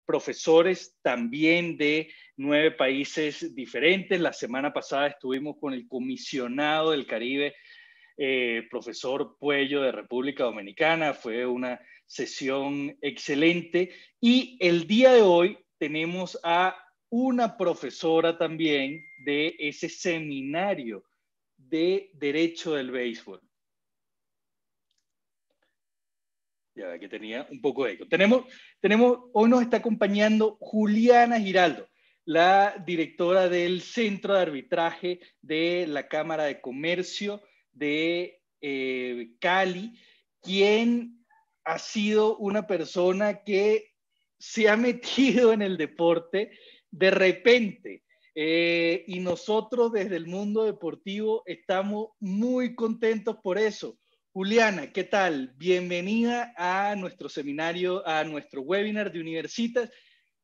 profesores también de 9 países diferentes. La semana pasada estuvimos con el comisionado del Caribe, profesor Puello de República Dominicana. Fue una sesión excelente. Y el día de hoy tenemos a una profesora también de ese seminario de Derecho del Béisbol. Ya que tenía un poco de eco. Hoy nos está acompañando Juliana Giraldo, la directora del Centro de Arbitraje de la Cámara de Comercio de Cali, quien ha sido una persona que se ha metido en el deporte de repente. Y nosotros desde el mundo deportivo estamos muy contentos por eso. Juliana, ¿qué tal? Bienvenida a nuestro seminario, a nuestro webinar de Universitas.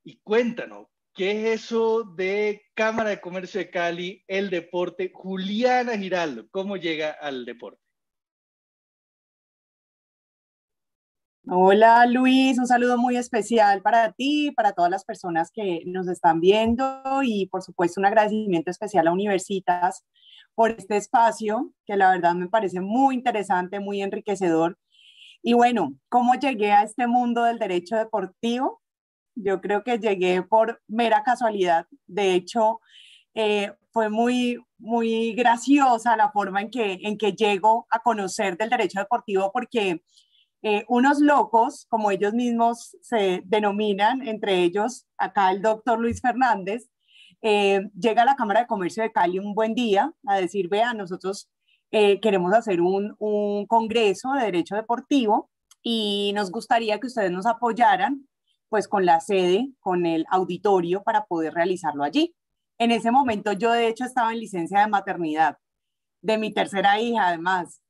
Y cuéntanos, ¿qué es eso de Cámara de Comercio de Cali, el deporte? Juliana Giraldo, ¿cómo llega al deporte? Hola Luis, un saludo muy especial para ti, para todas las personas que nos están viendo y por supuesto un agradecimiento especial a Universitas por este espacio que la verdad me parece muy interesante, muy enriquecedor. Y bueno, ¿cómo llegué a este mundo del derecho deportivo? Yo creo que llegué por mera casualidad. De hecho, fue muy graciosa la forma en que llego a conocer del derecho deportivo porque unos locos, como ellos mismos se denominan, entre ellos acá el doctor Luis Fernández, llega a la Cámara de Comercio de Cali un buen día a decir, vean, nosotros queremos hacer un congreso de derecho deportivo y nos gustaría que ustedes nos apoyaran pues con la sede, con el auditorio para poder realizarlo allí. En ese momento yo de hecho estaba en licencia de maternidad de mi tercera hija además.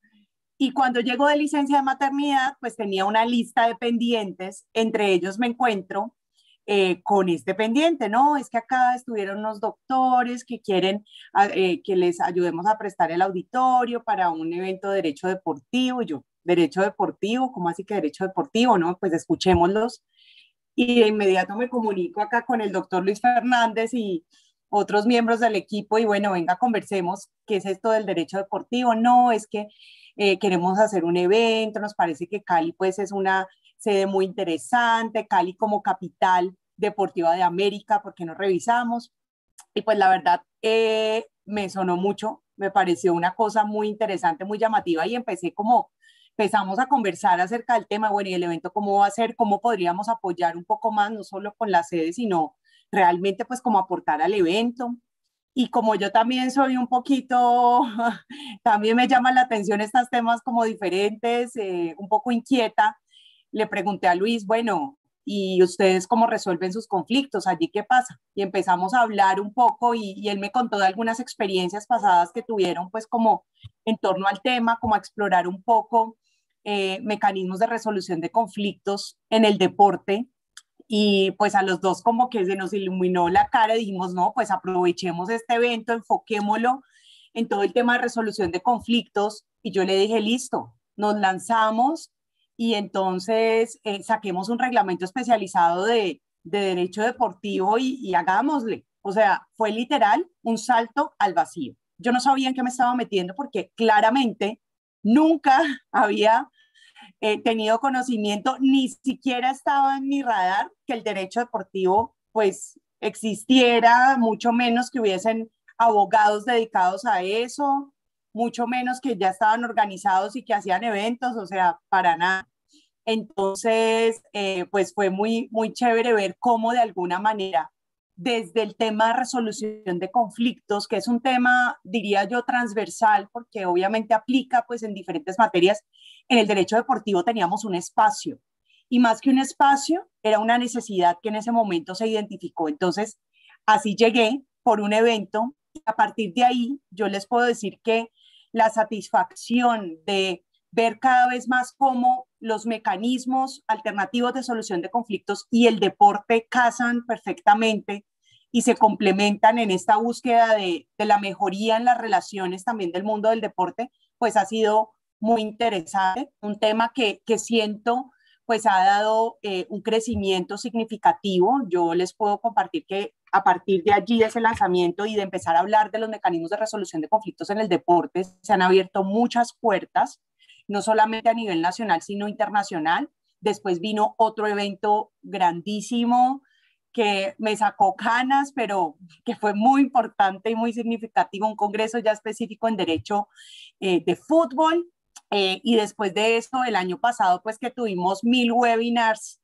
Y cuando llego de licencia de maternidad, pues tenía una lista de pendientes, entre ellos me encuentro con este pendiente, ¿no? Es que acá estuvieron unos doctores que quieren que les ayudemos a prestar el auditorio para un evento de derecho deportivo. Y yo, ¿derecho deportivo? ¿Cómo así que derecho deportivo? No, pues escuchémoslos. Y de inmediato me comunico acá con el doctor Luis Fernández y otros miembros del equipo y bueno, venga, conversemos, ¿qué es esto del derecho deportivo? No, es que queremos hacer un evento, nos parece que Cali pues es una sede muy interesante, Cali como capital deportiva de América, ¿por qué no revisamos? Y pues la verdad me sonó mucho, me pareció una cosa muy interesante, muy llamativa y empezamos a conversar acerca del tema, bueno, y el evento cómo va a ser, cómo podríamos apoyar un poco más, no solo con la sede, sino realmente pues como aportar al evento. Y como yo también soy un poquito, también me llaman la atención estos temas como diferentes, un poco inquieta, le pregunté a Luis, bueno, ¿y ustedes cómo resuelven sus conflictos? ¿Allí qué pasa? Y empezamos a hablar un poco y él me contó de algunas experiencias pasadas que tuvieron pues como en torno al tema, como a explorar un poco mecanismos de resolución de conflictos en el deporte y pues a los dos como que se nos iluminó la cara y dijimos, no, pues aprovechemos este evento, enfoquémoslo en todo el tema de resolución de conflictos y yo le dije, listo, nos lanzamos y entonces saquemos un reglamento especializado de derecho deportivo y hagámosle. O sea, fue literal un salto al vacío. Yo no sabía en qué me estaba metiendo porque claramente nunca había tenido conocimiento, ni siquiera estaba en mi radar que el derecho deportivo pues existiera, mucho menos que hubiesen abogados dedicados a eso, mucho menos que ya estaban organizados y que hacían eventos, o sea, para nada. Entonces, pues fue muy chévere ver cómo de alguna manera, desde el tema de resolución de conflictos, que es un tema, diría yo, transversal, porque obviamente aplica pues en diferentes materias, en el derecho deportivo teníamos un espacio. Y más que un espacio, era una necesidad que en ese momento se identificó. Entonces, así llegué por un evento. Y a partir de ahí, yo les puedo decir que la satisfacción de ver cada vez más cómo los mecanismos alternativos de solución de conflictos y el deporte casan perfectamente y se complementan en esta búsqueda de la mejoría en las relaciones también del mundo del deporte, pues ha sido muy interesante, un tema que siento pues ha dado un crecimiento significativo. Yo les puedo compartir que a partir de allí, de ese lanzamiento y de empezar a hablar de los mecanismos de resolución de conflictos en el deporte, se han abierto muchas puertas, no solamente a nivel nacional, sino internacional. Después vino otro evento grandísimo que me sacó canas, pero que fue muy importante y muy significativo, un congreso ya específico en derecho de fútbol. Y después de eso, el año pasado, pues que tuvimos 1000 webinars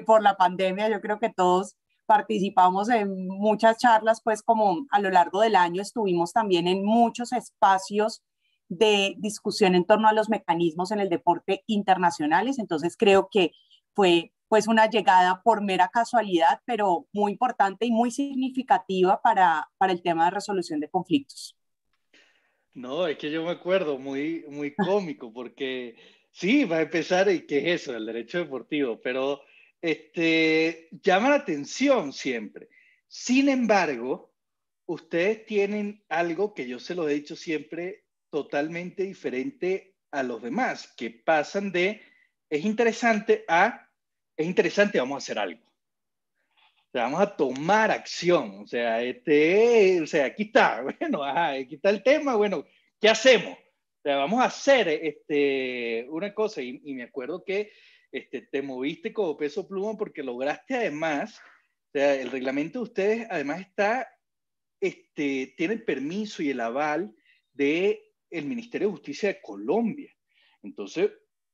por la pandemia, yo creo que todos participamos en muchas charlas, pues como a lo largo del año estuvimos también en muchos espacios de discusión en torno a los mecanismos en el deporte internacionales. Entonces creo que fue pues una llegada por mera casualidad, pero muy importante y muy significativa para el tema de resolución de conflictos. No, es que yo me acuerdo, muy cómico, porque sí, va a empezar, ¿y qué es eso? El derecho deportivo, pero llama la atención siempre. Sin embargo, ustedes tienen algo que yo se lo he dicho siempre totalmente diferente a los demás, que pasan de es interesante a es interesante, vamos a hacer algo. O sea, vamos a tomar acción. O sea, aquí está, bueno, ajá, aquí está el tema, bueno, ¿qué hacemos? O sea, vamos a hacer una cosa, y me acuerdo que te moviste como peso pluma porque lograste además, o sea, el reglamento de ustedes además tiene el permiso y el aval del Ministerio de Justicia de Colombia. Entonces,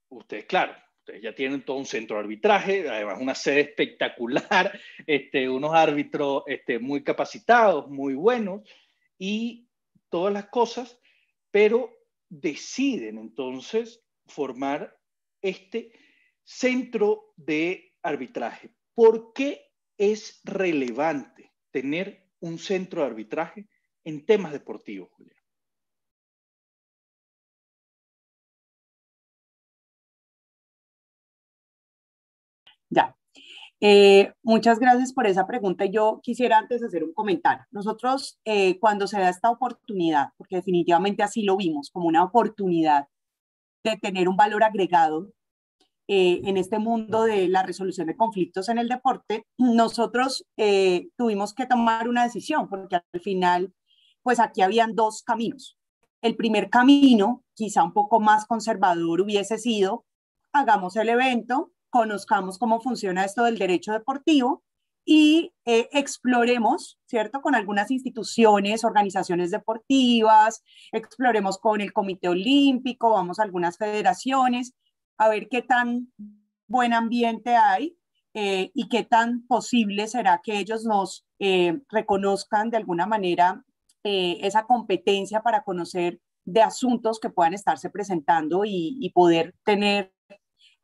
ustedes, claro, ustedes ya tienen todo un centro de arbitraje, además una sede espectacular, unos árbitros muy capacitados, muy buenos, y todas las cosas, pero deciden entonces formar este centro de arbitraje. ¿Por qué es relevante tener un centro de arbitraje en temas deportivos, Julián? Ya. Muchas gracias por esa pregunta. Yo quisiera antes hacer un comentario. Nosotros, cuando se da esta oportunidad, porque definitivamente así lo vimos, como una oportunidad de tener un valor agregado en este mundo de la resolución de conflictos en el deporte, nosotros tuvimos que tomar una decisión, porque al final, pues aquí habían dos caminos. El primer camino, quizá un poco más conservador, hubiese sido, hagamos el evento, conozcamos cómo funciona esto del derecho deportivo y exploremos, ¿cierto? Con algunas instituciones, organizaciones deportivas, exploremos con el Comité Olímpico, vamos a algunas federaciones, a ver qué tan buen ambiente hay y qué tan posible será que ellos nos reconozcan de alguna manera esa competencia para conocer de asuntos que puedan estarse presentando y poder tener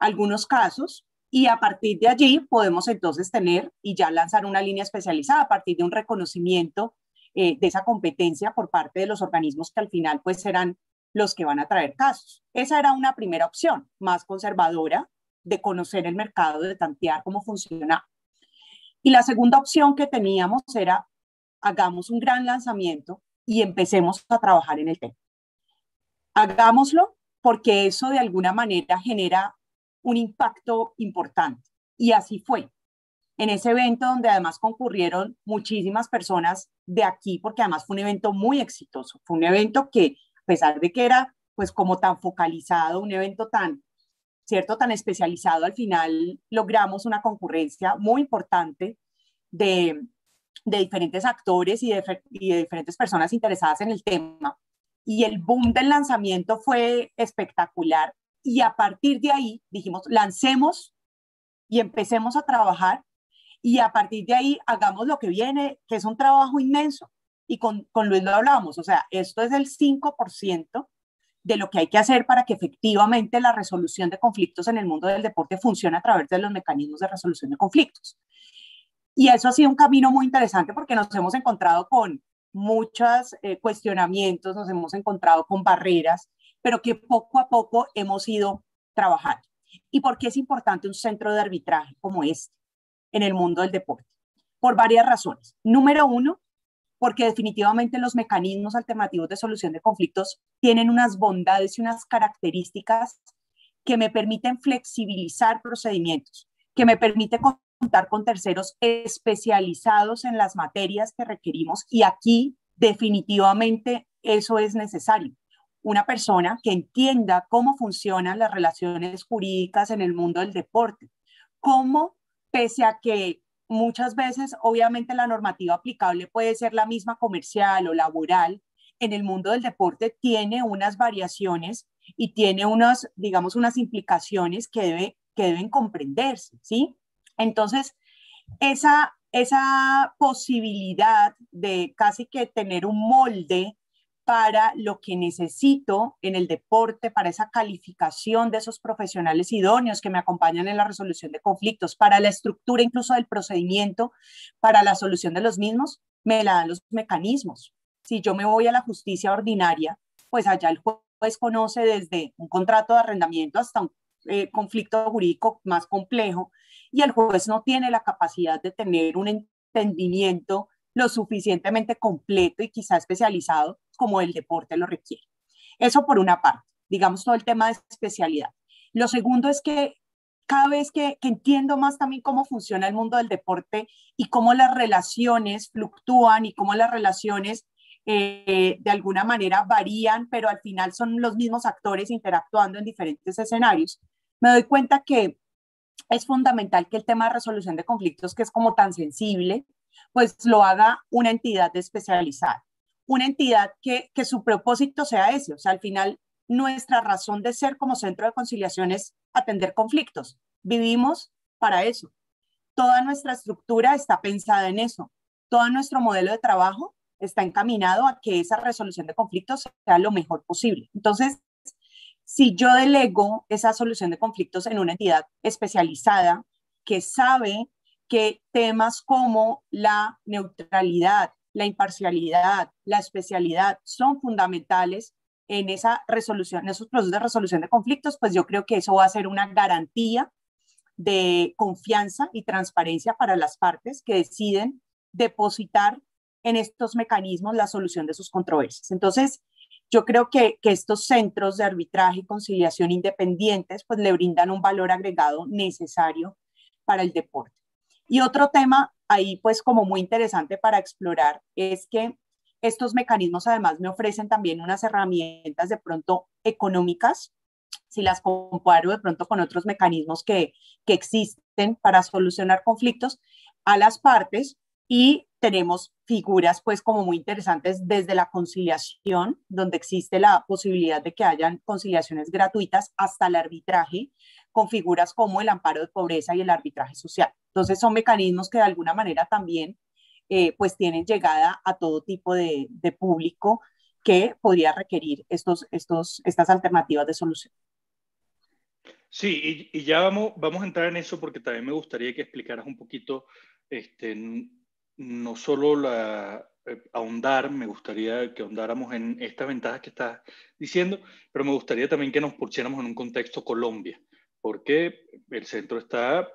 algunos casos. Y a partir de allí podemos entonces tener y ya lanzar una línea especializada a partir de un reconocimiento de esa competencia por parte de los organismos que al final pues serán los que van a traer casos. Esa era una primera opción, más conservadora, de conocer el mercado, de tantear cómo funciona. Y la segunda opción que teníamos era, hagamos un gran lanzamiento y empecemos a trabajar en el tema. Hagámoslo porque eso de alguna manera genera un impacto importante. Y así fue. En ese evento donde además concurrieron muchísimas personas de aquí, porque además fue un evento muy exitoso, fue un evento que a pesar de que era pues como tan focalizado, un evento tan, cierto, tan especializado, al final logramos una concurrencia muy importante de, de diferentes actores y de diferentes personas interesadas en el tema. Y el boom del lanzamiento fue espectacular. Y a partir de ahí dijimos, lancemos y empecemos a trabajar y a partir de ahí hagamos lo que viene, que es un trabajo inmenso. Y con Luis lo hablábamos, o sea, esto es el 5% de lo que hay que hacer para que efectivamente la resolución de conflictos en el mundo del deporte funcione a través de los mecanismos de resolución de conflictos. Y eso ha sido un camino muy interesante porque nos hemos encontrado con muchos cuestionamientos, nos hemos encontrado con barreras, pero que poco a poco hemos ido trabajando. ¿Y por qué es importante un centro de arbitraje como este en el mundo del deporte? Por varias razones. Número uno, porque definitivamente los mecanismos alternativos de solución de conflictos tienen unas bondades y unas características que me permiten flexibilizar procedimientos, que me permite contar con terceros especializados en las materias que requerimos, y aquí definitivamente eso es necesario. Una persona que entienda cómo funcionan las relaciones jurídicas en el mundo del deporte, cómo, pese a que muchas veces obviamente la normativa aplicable puede ser la misma comercial o laboral, en el mundo del deporte tiene unas variaciones y tiene unas, digamos, unas implicaciones que deben comprenderse, ¿sí? Entonces, esa posibilidad de casi que tener un molde para lo que necesito en el deporte, para esa calificación de esos profesionales idóneos que me acompañan en la resolución de conflictos, para la estructura incluso del procedimiento, para la solución de los mismos, me la dan los mecanismos. Si yo me voy a la justicia ordinaria, pues allá el juez conoce desde un contrato de arrendamiento hasta un conflicto jurídico más complejo, y el juez no tiene la capacidad de tener un entendimiento lo suficientemente completo y quizá especializado como el deporte lo requiere. Eso por una parte, digamos todo el tema de especialidad. Lo segundo es que cada vez que entiendo más también cómo funciona el mundo del deporte y cómo las relaciones fluctúan y cómo las relaciones de alguna manera varían, pero al final son los mismos actores interactuando en diferentes escenarios, me doy cuenta que es fundamental que el tema de resolución de conflictos, que es como tan sensible, pues lo haga una entidad especializada, una entidad que su propósito sea ese. O sea, al final nuestra razón de ser como centro de conciliación es atender conflictos. Vivimos para eso. Toda nuestra estructura está pensada en eso. Todo nuestro modelo de trabajo está encaminado a que esa resolución de conflictos sea lo mejor posible. Entonces, si yo delego esa solución de conflictos en una entidad especializada que sabe que temas como la neutralidad, la imparcialidad, la especialidad son fundamentales en esa resolución, en esos procesos de resolución de conflictos, pues yo creo que eso va a ser una garantía de confianza y transparencia para las partes que deciden depositar en estos mecanismos la solución de sus controversias. Entonces, yo creo que estos centros de arbitraje y conciliación independientes pues le brindan un valor agregado necesario para el deporte. Y otro tema ahí pues como muy interesante para explorar es que estos mecanismos además me ofrecen también unas herramientas de pronto económicas, si las comparo de pronto con otros mecanismos que existen para solucionar conflictos a las partes, y tenemos figuras pues como muy interesantes desde la conciliación, donde existe la posibilidad de que hayan conciliaciones gratuitas, hasta el arbitraje, con figuras como el amparo de pobreza y el arbitraje social. Entonces son mecanismos que de alguna manera también pues tienen llegada a todo tipo de público que podría requerir estas alternativas de solución. Sí, y ya vamos a entrar en eso porque también me gustaría que explicaras un poquito, no solo ahondar, me gustaría que ahondáramos en estas ventajas que estás diciendo, pero me gustaría también que nos pusiéramos en un contexto Colombia, porque el centro está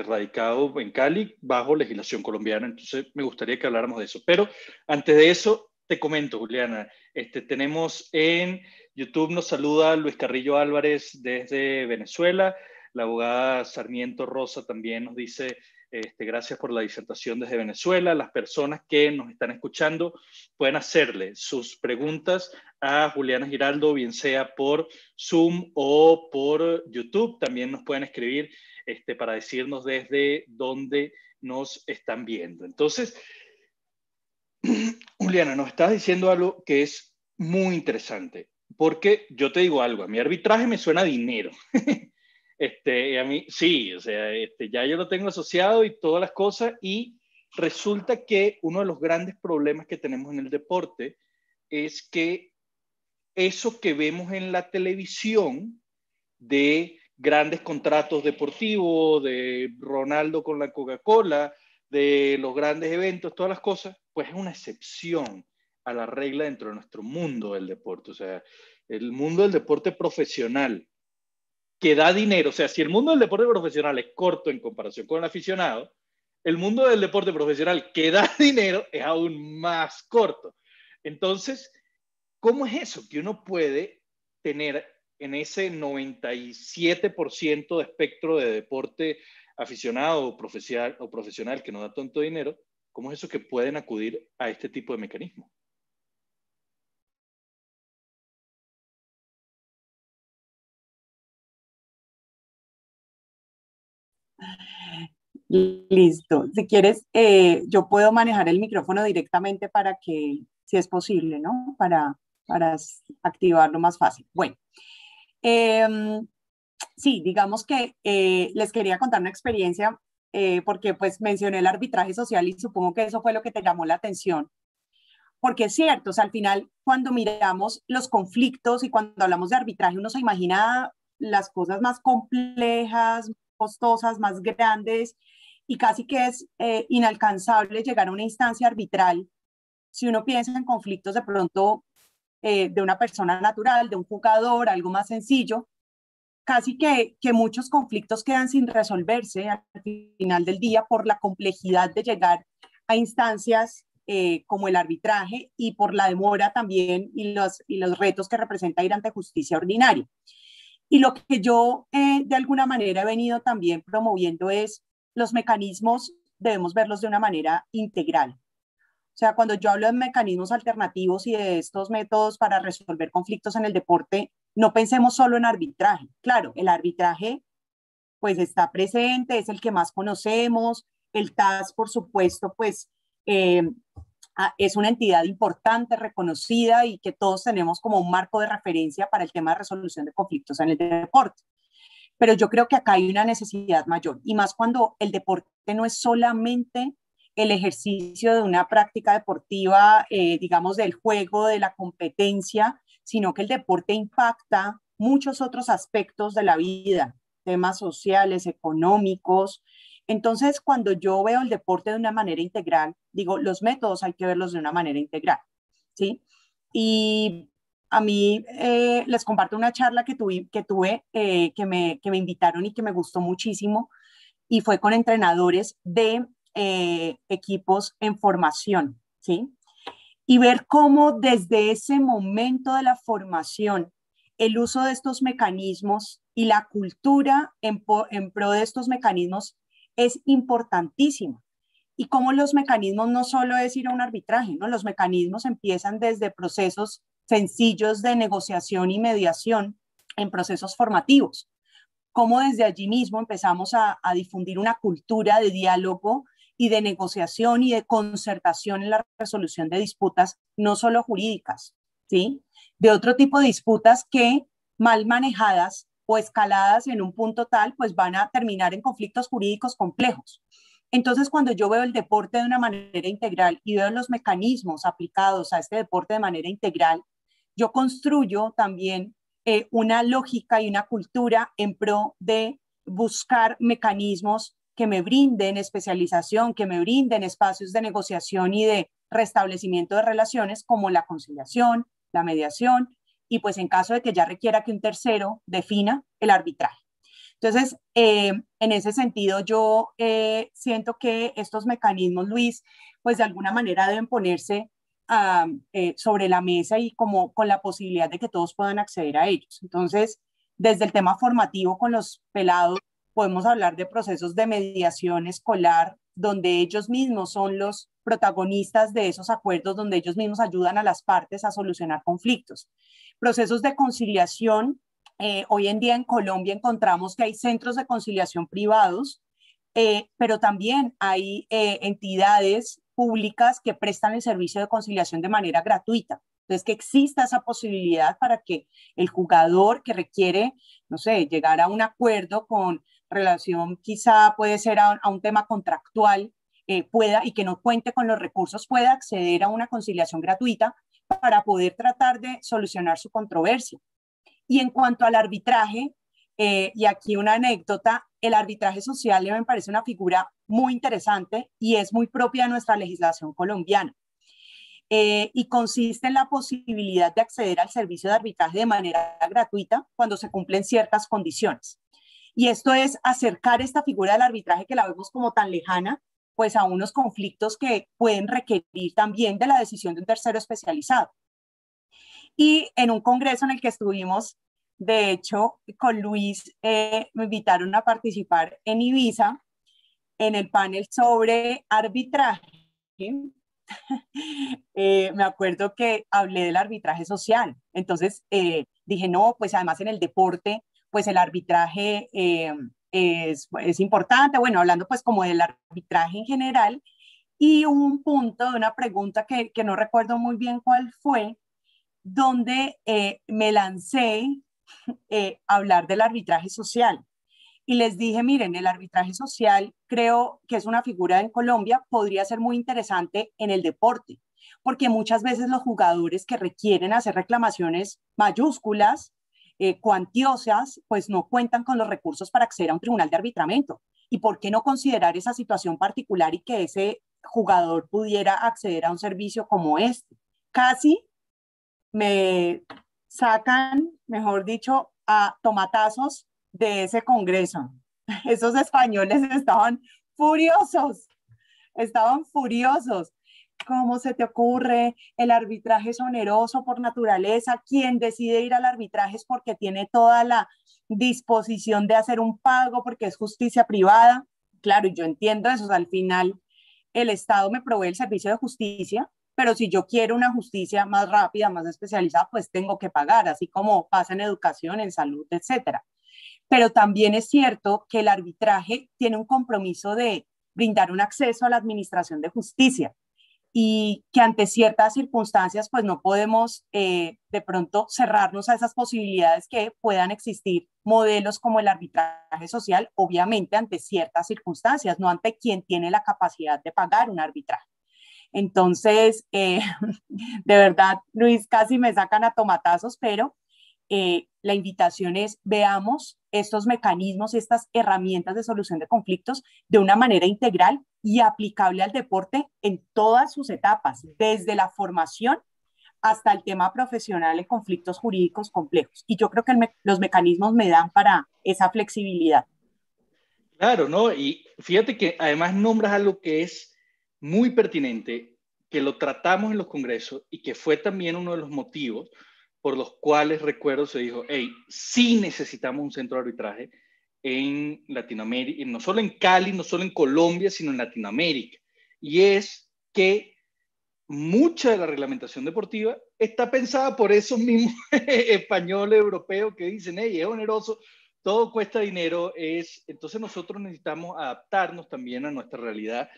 radicado en Cali bajo legislación colombiana, entonces me gustaría que habláramos de eso. Pero antes de eso, te comento, Juliana, tenemos en YouTube, nos saluda Luis Carrillo Álvarez desde Venezuela. La abogada Sarmiento Rosa también nos dice gracias por la disertación desde Venezuela. Las personas que nos están escuchando pueden hacerle sus preguntas a Juliana Giraldo, bien sea por Zoom o por YouTube. También nos pueden escribir para decirnos desde dónde nos están viendo. Entonces, Juliana, nos estás diciendo algo que es muy interesante. Porque yo te digo algo, a mi arbitraje me suena a dinero. A mí, sí, o sea, ya yo lo tengo asociado y todas las cosas, y resulta que uno de los grandes problemas que tenemos en el deporte es que eso que vemos en la televisión de grandes contratos deportivos, de Ronaldo con la Coca-Cola, de los grandes eventos, todas las cosas, pues es una excepción a la regla dentro de nuestro mundo del deporte. O sea, el mundo del deporte profesional que da dinero, o sea, si el mundo del deporte profesional es corto en comparación con el aficionado, el mundo del deporte profesional que da dinero es aún más corto. Entonces, ¿cómo es eso? Que uno puede tener en ese 97% de espectro de deporte aficionado o profesional que no da tanto dinero, ¿cómo es eso que pueden acudir a este tipo de mecanismos? Listo. Si quieres, yo puedo manejar el micrófono directamente para que, si es posible, ¿no? Para activarlo más fácil. Bueno, em, sí, digamos que les quería contar una experiencia porque pues mencioné el arbitraje social y supongo que eso fue lo que te llamó la atención. Porque es cierto, o sea, al final, cuando miramos los conflictos y cuando hablamos de arbitraje, uno se imagina las cosas más complejas, costosas, más grandes, y casi que es inalcanzable llegar a una instancia arbitral si uno piensa en conflictos de pronto de una persona natural, de un jugador, algo más sencillo, casi que muchos conflictos quedan sin resolverse al final del día por la complejidad de llegar a instancias como el arbitraje y por la demora también y los retos que representa ir ante justicia ordinaria. Y lo que yo de alguna manera he venido también promoviendo es los mecanismos, debemos verlos de una manera integral. O sea, cuando yo hablo de mecanismos alternativos y de estos métodos para resolver conflictos en el deporte, no pensemos solo en arbitraje. Claro, el arbitraje pues está presente, es el que más conocemos. El TAS, por supuesto, pues eh, es una entidad importante, reconocida y que todos tenemos como un marco de referencia para el tema de resolución de conflictos en el deporte. Pero yo creo que acá hay una necesidad mayor y más cuando el deporte no es solamente el ejercicio de una práctica deportiva, digamos, del juego, de la competencia, sino que el deporte impacta muchos otros aspectos de la vida, temas sociales, económicos. Entonces, cuando yo veo el deporte de una manera integral, digo, los métodos hay que verlos de una manera integral, ¿sí? Y a mí les comparto una charla que me invitaron y que me gustó muchísimo y fue con entrenadores de equipos en formación, ¿sí? Y ver cómo desde ese momento de la formación, el uso de estos mecanismos y la cultura en pro de estos mecanismos es importantísima. Y cómo los mecanismos no solo es ir a un arbitraje, ¿no? Los mecanismos empiezan desde procesos sencillos de negociación y mediación en procesos formativos. Cómo desde allí mismo empezamos a difundir una cultura de diálogo y de negociación y de concertación en la resolución de disputas, no solo jurídicas, ¿sí? De otro tipo de disputas que mal manejadas o escaladas en un punto tal, pues van a terminar en conflictos jurídicos complejos. Entonces, cuando yo veo el deporte de una manera integral y veo los mecanismos aplicados a este deporte de manera integral, yo construyo también una lógica y una cultura en pro de buscar mecanismos que me brinden especialización, que me brinden espacios de negociación y de restablecimiento de relaciones como la conciliación, la mediación y pues en caso de que ya requiera que un tercero defina el arbitraje. Entonces, en ese sentido, yo siento que estos mecanismos, Luis, pues de alguna manera deben ponerse sobre la mesa y como con la posibilidad de que todos puedan acceder a ellos. Entonces, desde el tema formativo con los pelados, podemos hablar de procesos de mediación escolar, donde ellos mismos son los protagonistas de esos acuerdos, donde ellos mismos ayudan a las partes a solucionar conflictos. Procesos de conciliación. Hoy en día en Colombia encontramos que hay centros de conciliación privados, pero también hay entidades públicas que prestan el servicio de conciliación de manera gratuita. Entonces, que exista esa posibilidad para que el jugador que requiere, no sé, llegar a un acuerdo con relación quizá puede ser a un tema contractual, pueda y que no cuente con los recursos, pueda acceder a una conciliación gratuita para poder tratar de solucionar su controversia. Y en cuanto al arbitraje, y aquí una anécdota, el arbitraje social me parece una figura muy interesante y es muy propia de nuestra legislación colombiana. Y consiste en la posibilidad de acceder al servicio de arbitraje de manera gratuita cuando se cumplen ciertas condiciones. Y esto es acercar esta figura del arbitraje que la vemos como tan lejana, pues a unos conflictos que pueden requerir también de la decisión de un tercero especializado. Y en un congreso en el que estuvimos De hecho, con Luis me invitaron a participar en Ibiza en el panel sobre arbitraje. Me acuerdo que hablé del arbitraje social. Entonces dije, no, pues además en el deporte, pues el arbitraje es importante. Bueno, hablando pues como del arbitraje en general. Y hubo un punto de una pregunta que no recuerdo muy bien cuál fue, donde me lancé a hablar del arbitraje social. Y les dije, miren, el arbitraje social creo que es una figura en Colombia, podría ser muy interesante en el deporte, porque muchas veces los jugadores que requieren hacer reclamaciones mayúsculas, cuantiosas, pues no cuentan con los recursos para acceder a un tribunal de arbitramiento. ¿Y por qué no considerar esa situación particular y que ese jugador pudiera acceder a un servicio como este? Casi me sacan, mejor dicho, a tomatazos de ese congreso. Esos españoles estaban furiosos. ¿Cómo se te ocurre? El arbitraje es oneroso por naturaleza. Quien decide ir al arbitraje es porque tiene toda la disposición de hacer un pago, porque es justicia privada. Claro, y yo entiendo eso. O sea, al final, el Estado me provee el servicio de justicia, pero si yo quiero una justicia más rápida, más especializada, pues tengo que pagar, así como pasa en educación, en salud, etcétera. Pero también es cierto que el arbitraje tiene un compromiso de brindar un acceso a la administración de justicia y que ante ciertas circunstancias pues no podemos de pronto cerrarnos a esas posibilidades que puedan existir modelos como el arbitraje social, obviamente ante ciertas circunstancias, no ante quien tiene la capacidad de pagar un arbitraje. Entonces, de verdad, Luis, casi me sacan a tomatazos, pero la invitación es veamos estos mecanismos, estas herramientas de solución de conflictos de una manera integral y aplicable al deporte en todas sus etapas, desde la formación hasta el tema profesional en conflictos jurídicos complejos. Y yo creo que los mecanismos me dan para esa flexibilidad. Claro, ¿no? Y fíjate que además nombras algo que es muy pertinente, que lo tratamos en los congresos y que fue también uno de los motivos por los cuales recuerdo se dijo, hey, sí necesitamos un centro de arbitraje en Latinoamérica, no solo en Cali, no solo en Colombia, sino en Latinoamérica. Y es que mucha de la reglamentación deportiva está pensada por esos mismos españoles, europeos que dicen, hey, es oneroso, todo cuesta dinero, entonces nosotros necesitamos adaptarnos también a nuestra realidad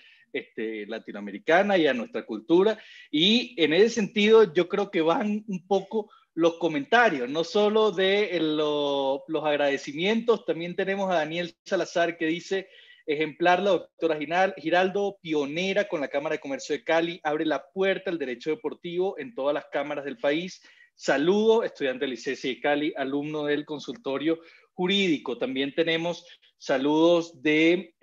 latinoamericana y a nuestra cultura, y en ese sentido yo creo que van un poco los comentarios, no solo de los agradecimientos, también tenemos a Daniel Salazar que dice, ejemplar la doctora Giraldo, pionera con la Cámara de Comercio de Cali, abre la puerta al derecho deportivo en todas las cámaras del país. Saludo, estudiante del ICESI de Cali, alumno del consultorio jurídico. También tenemos saludos de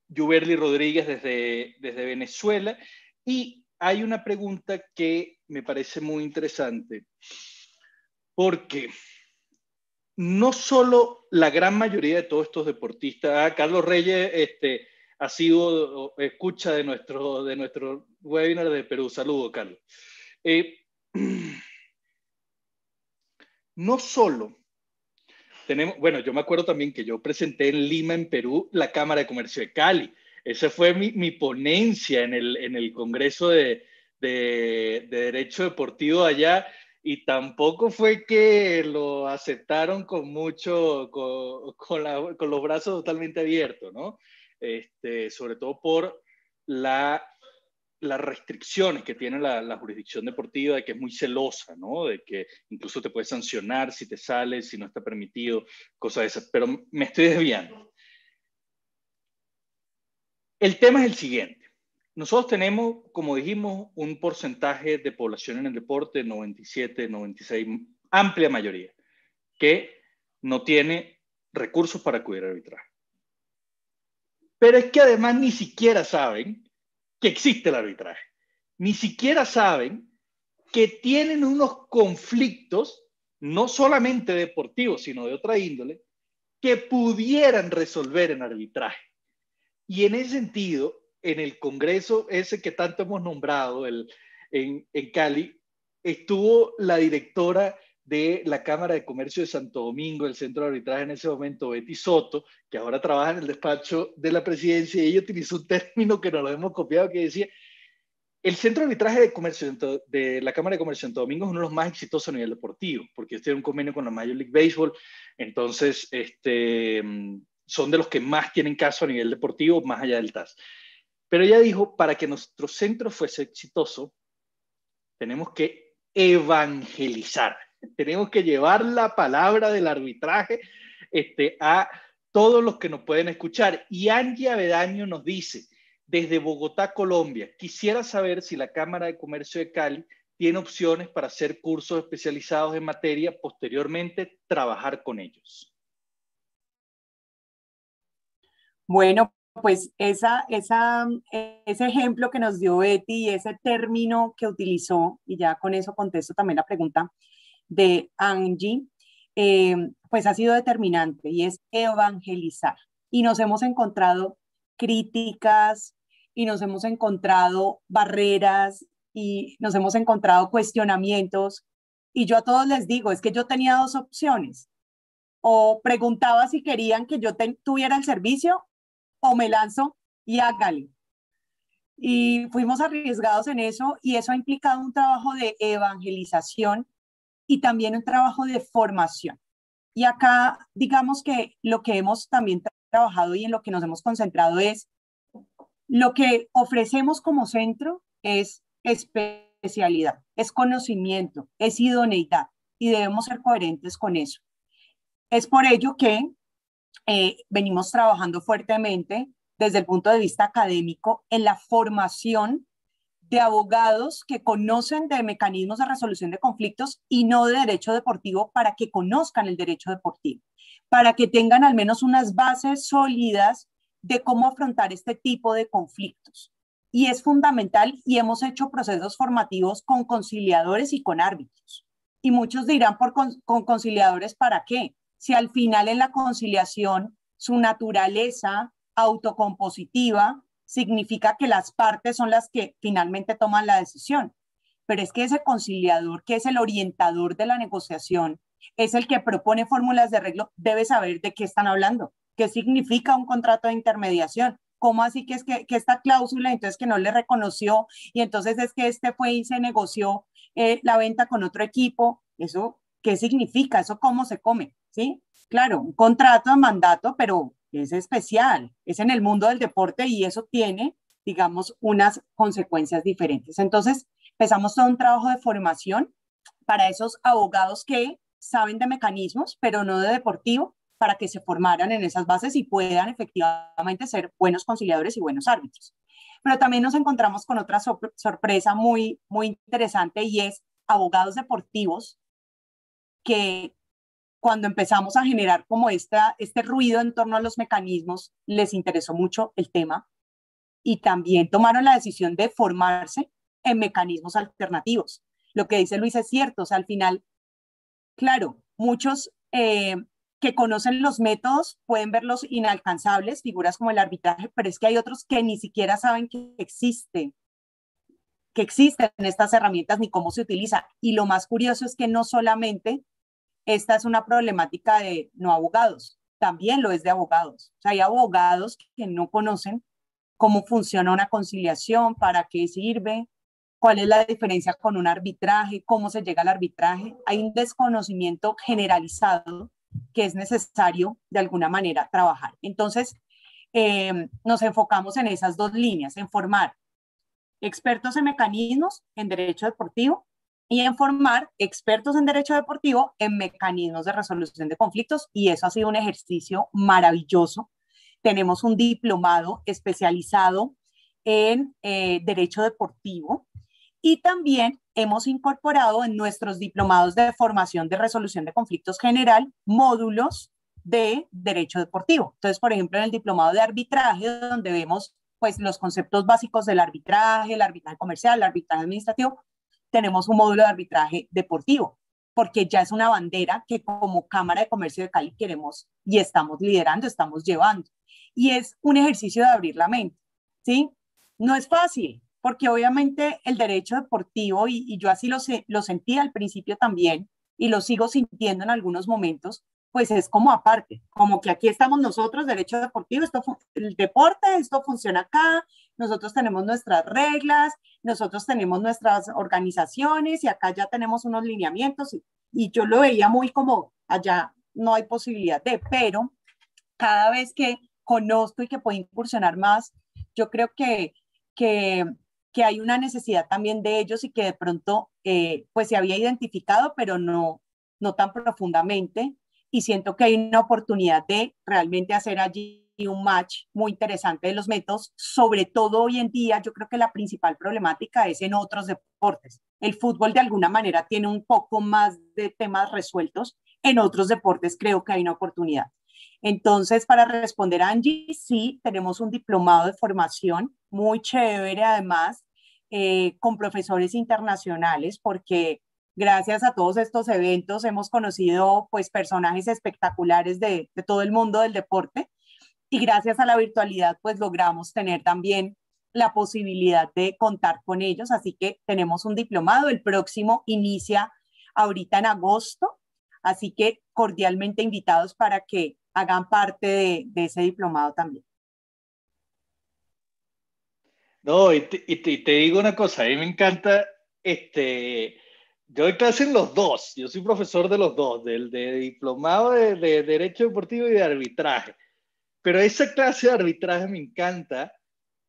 Yuberli Rodríguez desde Venezuela. Y hay una pregunta que me parece muy interesante, porque no solo la gran mayoría de todos estos deportistas, Carlos Reyes ha sido escucha de nuestro webinar de Perú. Saludos, Carlos. No solo tenemos, bueno, yo me acuerdo también que yo presenté en Lima, en Perú, la Cámara de Comercio de Cali. Esa fue mi ponencia en el Congreso de Derecho Deportivo allá, y tampoco fue que lo aceptaron con mucho, con los brazos totalmente abiertos, ¿no? Sobre todo por las restricciones que tiene la jurisdicción deportiva, de que es muy celosa, ¿no? De que incluso te puede sancionar si te sales, si no está permitido, cosas de esas. Pero me estoy desviando. El tema es el siguiente. Nosotros tenemos, como dijimos, un porcentaje de población en el deporte, 97, 96, amplia mayoría, que no tiene recursos para acudir al arbitraje. Pero es que además ni siquiera saben que existe el arbitraje. Ni siquiera saben que tienen unos conflictos, no solamente deportivos, sino de otra índole, que pudieran resolver en arbitraje. Y en ese sentido, en el Congreso ese que tanto hemos nombrado, en Cali, estuvo la directora de la Cámara de Comercio de Santo Domingo, el centro de arbitraje en ese momento, Betty Soto, que ahora trabaja en el despacho de la presidencia, y ella utilizó un término que nos lo hemos copiado, que decía: el centro de arbitraje de comercio de la Cámara de Comercio de Santo Domingo es uno de los más exitosos a nivel deportivo, porque tiene un convenio con la Major League Baseball, entonces son de los que más tienen caso a nivel deportivo, más allá del TAS. Pero ella dijo, para que nuestro centro fuese exitoso, tenemos que evangelizar, tenemos que llevar la palabra del arbitraje a todos los que nos pueden escuchar. Y Angie Avedaño nos dice, desde Bogotá, Colombia, quisiera saber si la Cámara de Comercio de Cali tiene opciones para hacer cursos especializados en materia, posteriormente trabajar con ellos. Bueno, pues ese ejemplo que nos dio Betty y ese término que utilizó, y ya con eso contesto también la pregunta de Angie, pues ha sido determinante, y es evangelizar. Y nos hemos encontrado críticas, y nos hemos encontrado barreras, y nos hemos encontrado cuestionamientos, y yo a todos les digo, es que yo tenía dos opciones: o preguntaba si querían que yo tuviera el servicio, o me lanzo y hágale. Y fuimos arriesgados en eso, y eso ha implicado un trabajo de evangelización y también un trabajo de formación. Y acá, digamos que lo que hemos también trabajado y en lo que nos hemos concentrado es lo que ofrecemos como centro es especialidad, es conocimiento, es idoneidad, y debemos ser coherentes con eso. Es por ello que venimos trabajando fuertemente desde el punto de vista académico en la formación de abogados que conocen de mecanismos de resolución de conflictos y no de derecho deportivo, para que conozcan el derecho deportivo, para que tengan al menos unas bases sólidas de cómo afrontar este tipo de conflictos. Y es fundamental, y hemos hecho procesos formativos con conciliadores y con árbitros. Y muchos dirán, con conciliadores, ¿para qué? Si al final en la conciliación su naturaleza autocompositiva significa que las partes son las que finalmente toman la decisión. Pero es que ese conciliador, que es el orientador de la negociación, es el que propone fórmulas de arreglo, debe saber de qué están hablando, qué significa un contrato de intermediación, cómo así que esta cláusula, entonces que no le reconoció, y entonces es que fue y se negoció la venta con otro equipo. Eso, ¿qué significa? Eso, ¿cómo se come? ¿Sí? Claro, un contrato de mandato, pero es especial, es en el mundo del deporte, y eso tiene, digamos, unas consecuencias diferentes. Entonces, empezamos todo un trabajo de formación para esos abogados que saben de mecanismos, pero no de deportivo, para que se formaran en esas bases y puedan efectivamente ser buenos conciliadores y buenos árbitros. Pero también nos encontramos con otra sorpresa muy, muy interesante, y es abogados deportivos que, cuando empezamos a generar como este ruido en torno a los mecanismos, les interesó mucho el tema, y también tomaron la decisión de formarse en mecanismos alternativos. Lo que dice Luis es cierto, o sea, al final, claro, muchos que conocen los métodos pueden verlos inalcanzables, figuras como el arbitraje, pero es que hay otros que ni siquiera saben que existen estas herramientas ni cómo se utilizan. Y lo más curioso es que no solamente esta es una problemática de no abogados, también lo es de abogados. O sea, hay abogados que no conocen cómo funciona una conciliación, para qué sirve, cuál es la diferencia con un arbitraje, cómo se llega al arbitraje. Hay un desconocimiento generalizado que es necesario de alguna manera trabajar. Entonces, nos enfocamos en esas dos líneas: en formar expertos en mecanismos en derecho deportivo, y en formar expertos en derecho deportivo en mecanismos de resolución de conflictos, y eso ha sido un ejercicio maravilloso. Tenemos un diplomado especializado en derecho deportivo, y también hemos incorporado en nuestros diplomados de formación de resolución de conflictos general módulos de derecho deportivo. Entonces, por ejemplo, en el diplomado de arbitraje, donde vemos pues los conceptos básicos del arbitraje, el arbitraje comercial, el arbitraje administrativo, tenemos un módulo de arbitraje deportivo, porque ya es una bandera que como Cámara de Comercio de Cali queremos y estamos liderando, estamos llevando. Y es un ejercicio de abrir la mente, ¿sí? No es fácil, porque obviamente el derecho deportivo, y yo así lo sentí al principio también, y lo sigo sintiendo en algunos momentos, pues es como aparte, como que aquí estamos nosotros, derecho deportivo, el deporte, esto funciona acá, nosotros tenemos nuestras reglas, nosotros tenemos nuestras organizaciones y acá ya tenemos unos lineamientos y yo lo veía muy como allá no hay posibilidad de, pero cada vez que conozco y que puedo incursionar más, yo creo que, que hay una necesidad también de ellos y que de pronto pues se había identificado, pero no tan profundamente. Y siento que hay una oportunidad de realmente hacer allí un match muy interesante de los métodos, sobre todo hoy en día. Yo creo que la principal problemática es en otros deportes. El fútbol de alguna manera tiene un poco más de temas resueltos. En otros deportes creo que hay una oportunidad. Entonces, para responder a Angie, sí, tenemos un diplomado de formación muy chévere, además, con profesores internacionales, porque gracias a todos estos eventos hemos conocido pues personajes espectaculares de todo el mundo del deporte y gracias a la virtualidad pues logramos tener también la posibilidad de contar con ellos, así que tenemos un diplomado, el próximo inicia ahorita en agosto, así que cordialmente invitados para que hagan parte de ese diplomado también. No, y te digo una cosa, a mí me encanta, yo doy clase en los dos, yo soy profesor de los dos, del de diplomado de Derecho Deportivo y de arbitraje, pero esa clase de arbitraje me encanta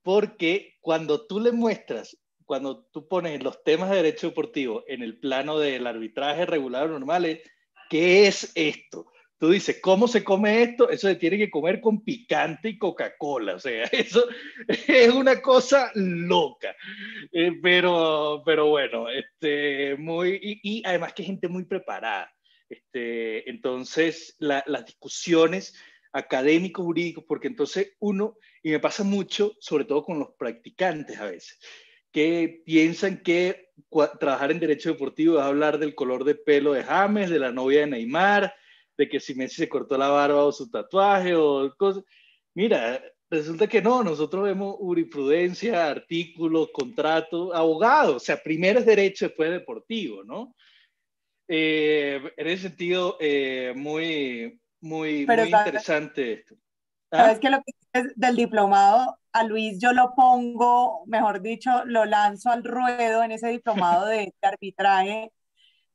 porque cuando tú le muestras, cuando tú pones los temas de derecho deportivo en el plano del arbitraje regular o normal, es, ¿qué es esto? Tú dices, ¿cómo se come esto? Eso se tiene que comer con picante y Coca-Cola. O sea, eso es una cosa loca. Pero bueno, y además que gente muy preparada. Entonces, las discusiones académicos, jurídicos, porque entonces uno, y me pasa mucho, sobre todo con los practicantes a veces, que piensan que trabajar en derecho deportivo es hablar del color de pelo de James, de la novia de Neymar, de que si Messi se cortó la barba o su tatuaje o cosas. Mira, resulta que no, nosotros vemos jurisprudencia, artículos, contratos, abogados, o sea, primero es derecho, después es deportivo, ¿no? En ese sentido, Pero muy interesante esto. sabes ¿Ah? que lo que es del diplomado, a Luis yo lo pongo, mejor dicho, lo lanzo al ruedo en ese diplomado de arbitraje,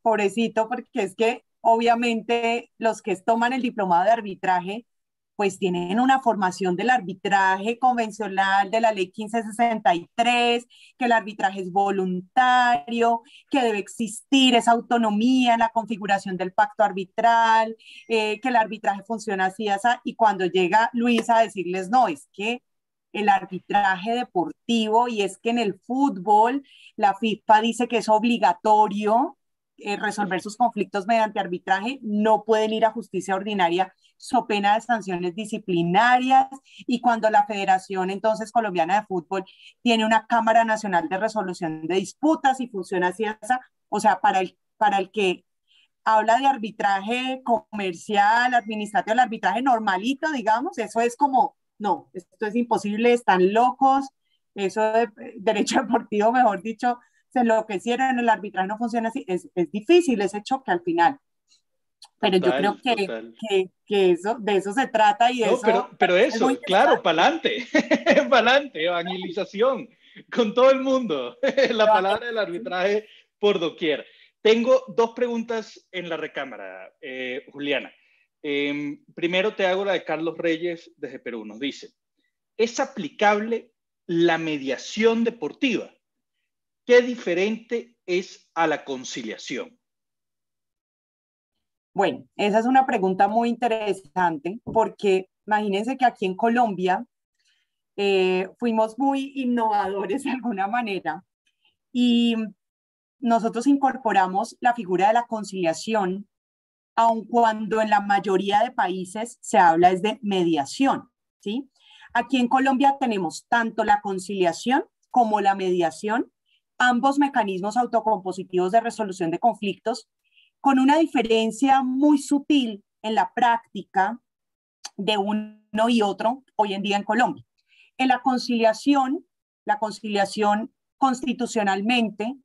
pobrecito, porque es que obviamente los que toman el diplomado de arbitraje, pues tienen una formación del arbitraje convencional de la ley 1563, que el arbitraje es voluntario, que debe existir esa autonomía en la configuración del pacto arbitral, que el arbitraje funciona así, así, y cuando llega Luis a decirles, no, es que el arbitraje deportivo y es que en el fútbol la FIFA dice que es obligatorio resolver sus conflictos mediante arbitraje, no pueden ir a justicia ordinaria so pena de sanciones disciplinarias y cuando la Federación entonces colombiana de fútbol tiene una Cámara Nacional de Resolución de Disputas y funciona así, o sea, para el que habla de arbitraje comercial, administrativo, el arbitraje normalito, digamos, eso es como, no, esto es imposible, están locos, eso de derecho deportivo, mejor dicho, se enloquecieron, el arbitraje no funciona así, es difícil ese choque al final, pero yo creo Total, total. que eso, de eso se trata y No, eso pero es muy eso, claro, interesante. para adelante, para adelante, evangelización, con todo el mundo, la palabra del arbitraje por doquier. Tengo dos preguntas en la recámara, Juliana. Primero te hago la de Carlos Reyes desde Perú. Nos dice, ¿es aplicable la mediación deportiva? ¿Qué diferente es a la conciliación? Bueno, esa es una pregunta muy interesante porque imagínense que aquí en Colombia fuimos muy innovadores de alguna manera y nosotros incorporamos la figura de la conciliación, aun cuando en la mayoría de países se habla es de mediación, ¿sí? Aquí en Colombia tenemos tanto la conciliación como la mediación, ambos mecanismos autocompositivos de resolución de conflictos, con una diferencia muy sutil en la práctica de uno y otro hoy en día en Colombia. En la conciliación constitucionalmente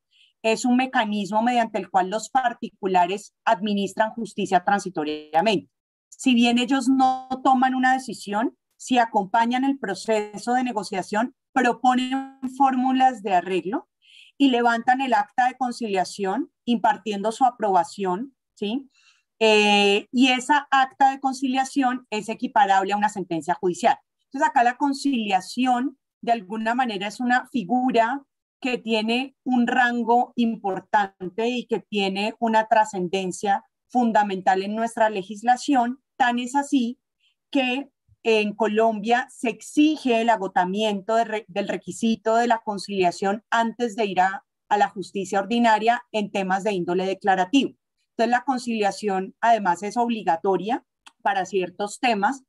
es un mecanismo mediante el cual los particulares administran justicia transitoriamente. Si bien ellos no toman una decisión, si acompañan el proceso de negociación, proponen fórmulas de arreglo y levantan el acta de conciliación impartiendo su aprobación, ¿sí? Y esa acta de conciliación es equiparable a una sentencia judicial. Entonces acá la conciliación de alguna manera es una figura que tiene un rango importante y que tiene una trascendencia fundamental en nuestra legislación. Tan es así que en Colombia se exige el agotamiento del requisito de la conciliación antes de ir a la justicia ordinaria en temas de índole declarativo. Entonces, la conciliación además es obligatoria para ciertos temas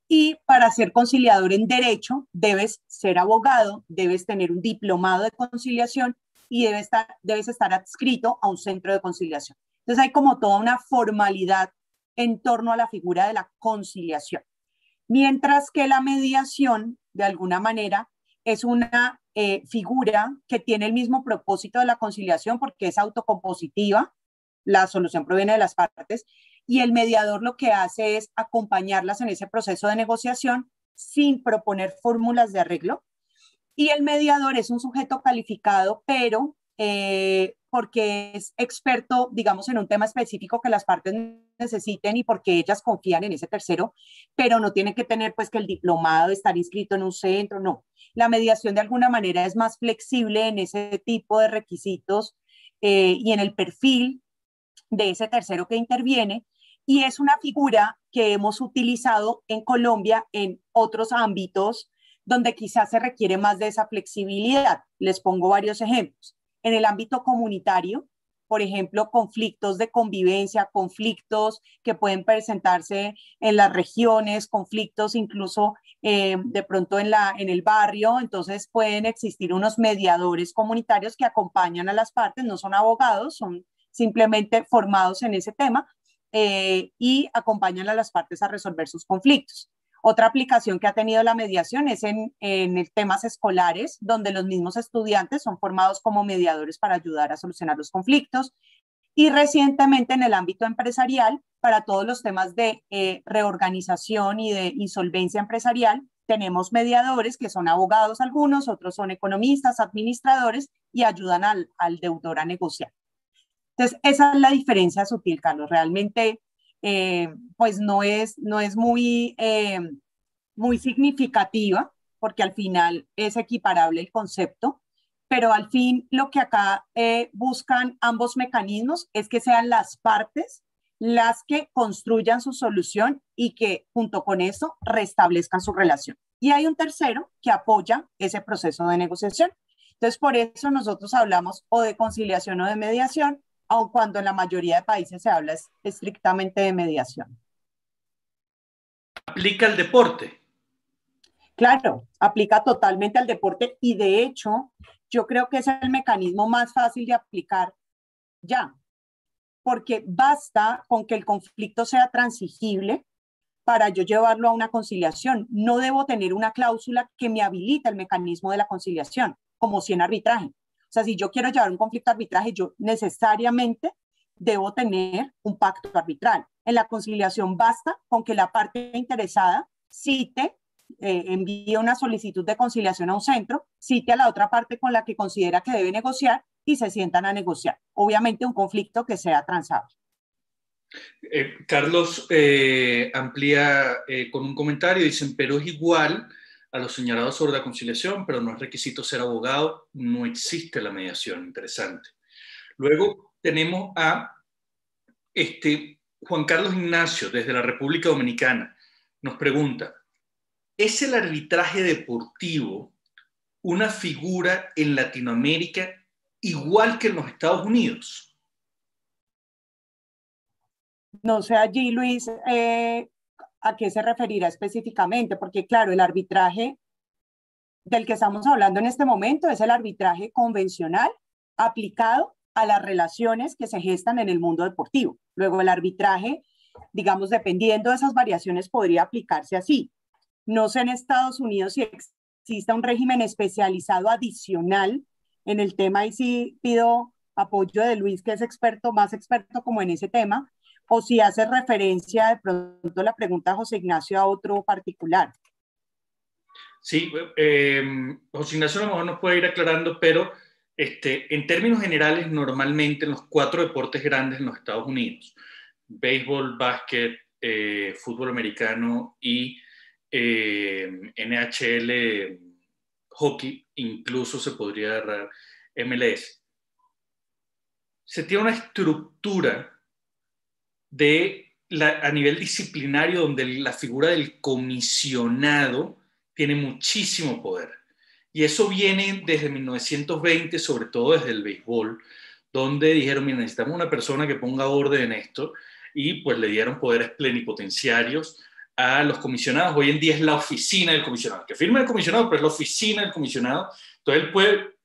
y para ser conciliador en derecho debes ser abogado, debes tener un diplomado de conciliación y debes estar adscrito a un centro de conciliación. Entonces, hay como toda una formalidad en torno a la figura de la conciliación. Mientras que la mediación, de alguna manera, es una figura que tiene el mismo propósito de la conciliación porque es autocompositiva, la solución proviene de las partes, y el mediador lo que hace es acompañarlas en ese proceso de negociación sin proponer fórmulas de arreglo. Y el mediador es un sujeto calificado, pero porque es experto, digamos, en un tema específico que las partes necesiten y porque ellas confían en ese tercero, pero no tiene que tener pues que el diplomado de estar inscrito en un centro, no. La mediación de alguna manera es más flexible en ese tipo de requisitos y en el perfil de ese tercero que interviene, y es una figura que hemos utilizado en Colombia en otros ámbitos donde quizás se requiere más de esa flexibilidad. Les pongo varios ejemplos. En el ámbito comunitario, por ejemplo, conflictos de convivencia, conflictos que pueden presentarse en las regiones, conflictos incluso de pronto en el barrio, entonces pueden existir unos mediadores comunitarios que acompañan a las partes, no son abogados, son simplemente formados en ese tema y acompañan a las partes a resolver sus conflictos. Otra aplicación que ha tenido la mediación es en temas escolares, donde los mismos estudiantes son formados como mediadores para ayudar a solucionar los conflictos. Y recientemente en el ámbito empresarial, para todos los temas de reorganización y de insolvencia empresarial, tenemos mediadores que son abogados algunos, otros son economistas, administradores y ayudan al deudor a negociar. Entonces, esa es la diferencia sutil, Carlos. Realmente, pues no es muy significativa, porque al final es equiparable el concepto, pero al fin lo que acá buscan ambos mecanismos es que sean las partes las que construyan su solución y que junto con eso restablezcan su relación. Y hay un tercero que apoya ese proceso de negociación. Entonces, por eso nosotros hablamos o de conciliación o de mediación, aun cuando en la mayoría de países se habla estrictamente de mediación. ¿Aplica el deporte? Claro, aplica totalmente al deporte y de hecho yo creo que es el mecanismo más fácil de aplicar ya, porque basta con que el conflicto sea transigible para yo llevarlo a una conciliación. No debo tener una cláusula que me habilite el mecanismo de la conciliación, como si en arbitraje. O sea, si yo quiero llevar un conflicto a arbitraje, yo necesariamente debo tener un pacto arbitral. En la conciliación basta con que la parte interesada cite, envíe una solicitud de conciliación a un centro, cite a la otra parte con la que considera que debe negociar y se sientan a negociar. Obviamente un conflicto que sea transable. Carlos amplía con un comentario, dicen, pero es igual a lo señalado sobre la conciliación, pero no es requisito ser abogado, no existe la mediación. Interesante. Luego tenemos a Juan Carlos Ignacio, desde la República Dominicana, nos pregunta, ¿es el arbitraje deportivo una figura en Latinoamérica igual que en los Estados Unidos? No sé allí, Luis, a qué se referirá específicamente, porque claro, el arbitraje del que estamos hablando en este momento es el arbitraje convencional aplicado a las relaciones que se gestan en el mundo deportivo. Luego el arbitraje, digamos, dependiendo de esas variaciones, podría aplicarse así. No sé en Estados Unidos si existe un régimen especializado adicional en el tema, y sí pido apoyo de Luis, que es experto, más experto como en ese tema, o si hace referencia de pronto la pregunta José Ignacio a otro particular. Sí, José Ignacio a lo mejor nos puede ir aclarando, pero en términos generales, normalmente en los 4 deportes grandes en los Estados Unidos, béisbol, básquet, fútbol americano y NHL, hockey, incluso se podría agarrar MLS, se tiene una estructura a nivel disciplinario donde la figura del comisionado tiene muchísimo poder. Y eso viene desde 1920, sobre todo desde el béisbol, donde dijeron, mira, necesitamos una persona que ponga orden en esto, y pues le dieron poderes plenipotenciarios a los comisionados. Hoy en día es la oficina del comisionado, que firma el comisionado, pero es la oficina del comisionado, entonces él puede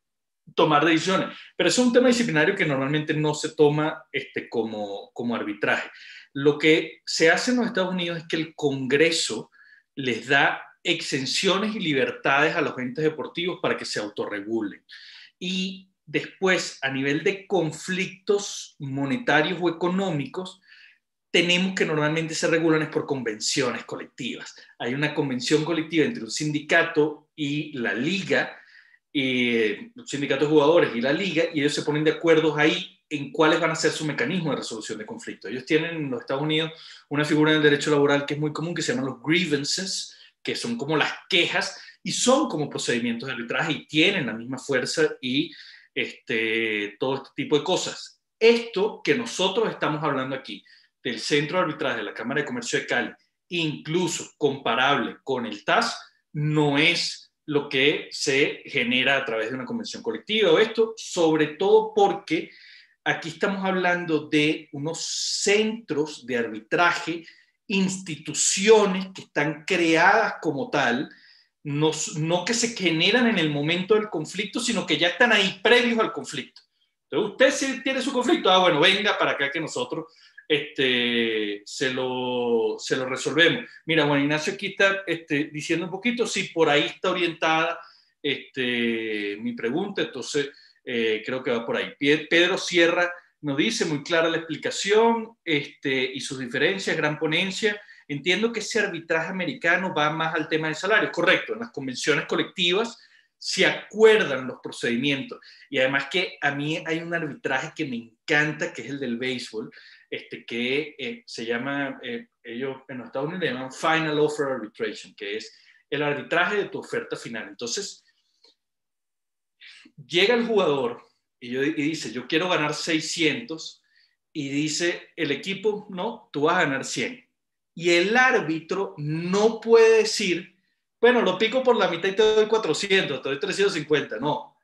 tomar decisiones, pero es un tema disciplinario que normalmente no se toma como arbitraje. Lo que se hace en los Estados Unidos es que el Congreso les da exenciones y libertades a los entes deportivos para que se autorregulen. Y después, a nivel de conflictos monetarios o económicos, tenemos que normalmente se regulan es por convenciones colectivas. Hay una convención colectiva entre un sindicato y la liga, los sindicatos de jugadores y la liga, y ellos se ponen de acuerdo ahí en cuáles van a ser su mecanismo de resolución de conflictos. Ellos tienen en los Estados Unidos una figura en el derecho laboral que es muy común, que se llaman los grievances, que son como las quejas, y son como procedimientos de arbitraje y tienen la misma fuerza y todo este tipo de cosas. Esto que nosotros estamos hablando aquí, del Centro de Arbitraje de la Cámara de Comercio de Cali, incluso comparable con el TAS, no es lo que se genera a través de una convención colectiva o esto, sobre todo porque aquí estamos hablando de unos centros de arbitraje, instituciones que están creadas como tal, no que se generan en el momento del conflicto, sino que ya están ahí previos al conflicto. Entonces, usted si tiene su conflicto, bueno, venga para acá que nosotros se lo resolvemos. Mira, Juan Ignacio aquí está diciendo un poquito, si por ahí está orientada mi pregunta, entonces creo que va por ahí. Pedro Sierra nos dice, muy clara la explicación y sus diferencias, gran ponencia. Entiendo que ese arbitraje americano va más al tema del salario. Correcto, en las convenciones colectivas se acuerdan los procedimientos. Y además que a mí hay un arbitraje que me encanta, que es el del béisbol, que se llama, ellos en los Estados Unidos le llaman Final Offer Arbitration, que es el arbitraje de tu oferta final. Entonces, llega el jugador y dice, yo quiero ganar 600, y dice el equipo, no, tú vas a ganar 100. Y el árbitro no puede decir, bueno, lo pico por la mitad y te doy 400, te doy 350, no.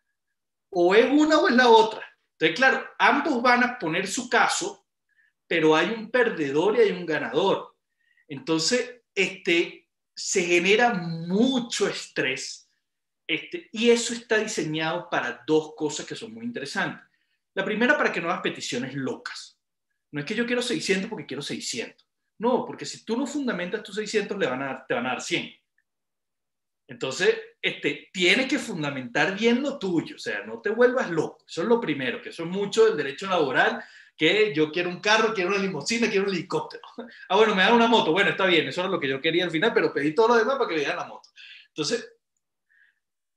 O es una o es la otra. Entonces, claro, ambos van a poner su caso, pero hay un perdedor y hay un ganador. Entonces, se genera mucho estrés, y eso está diseñado para 2 cosas que son muy interesantes. La primera, para que no hagas peticiones locas. No es que yo quiero 600 porque quiero 600. No, porque si tú no fundamentas tus 600, te van a dar 100. Entonces, tienes que fundamentar bien lo tuyo, o sea, no te vuelvas loco. Eso es lo primero, que eso es mucho del derecho laboral, que yo quiero un carro, quiero una limusina, quiero un helicóptero. Ah, bueno, me dan una moto. Bueno, está bien, eso era lo que yo quería al final, pero pedí todo lo demás para que me dieran la moto. Entonces,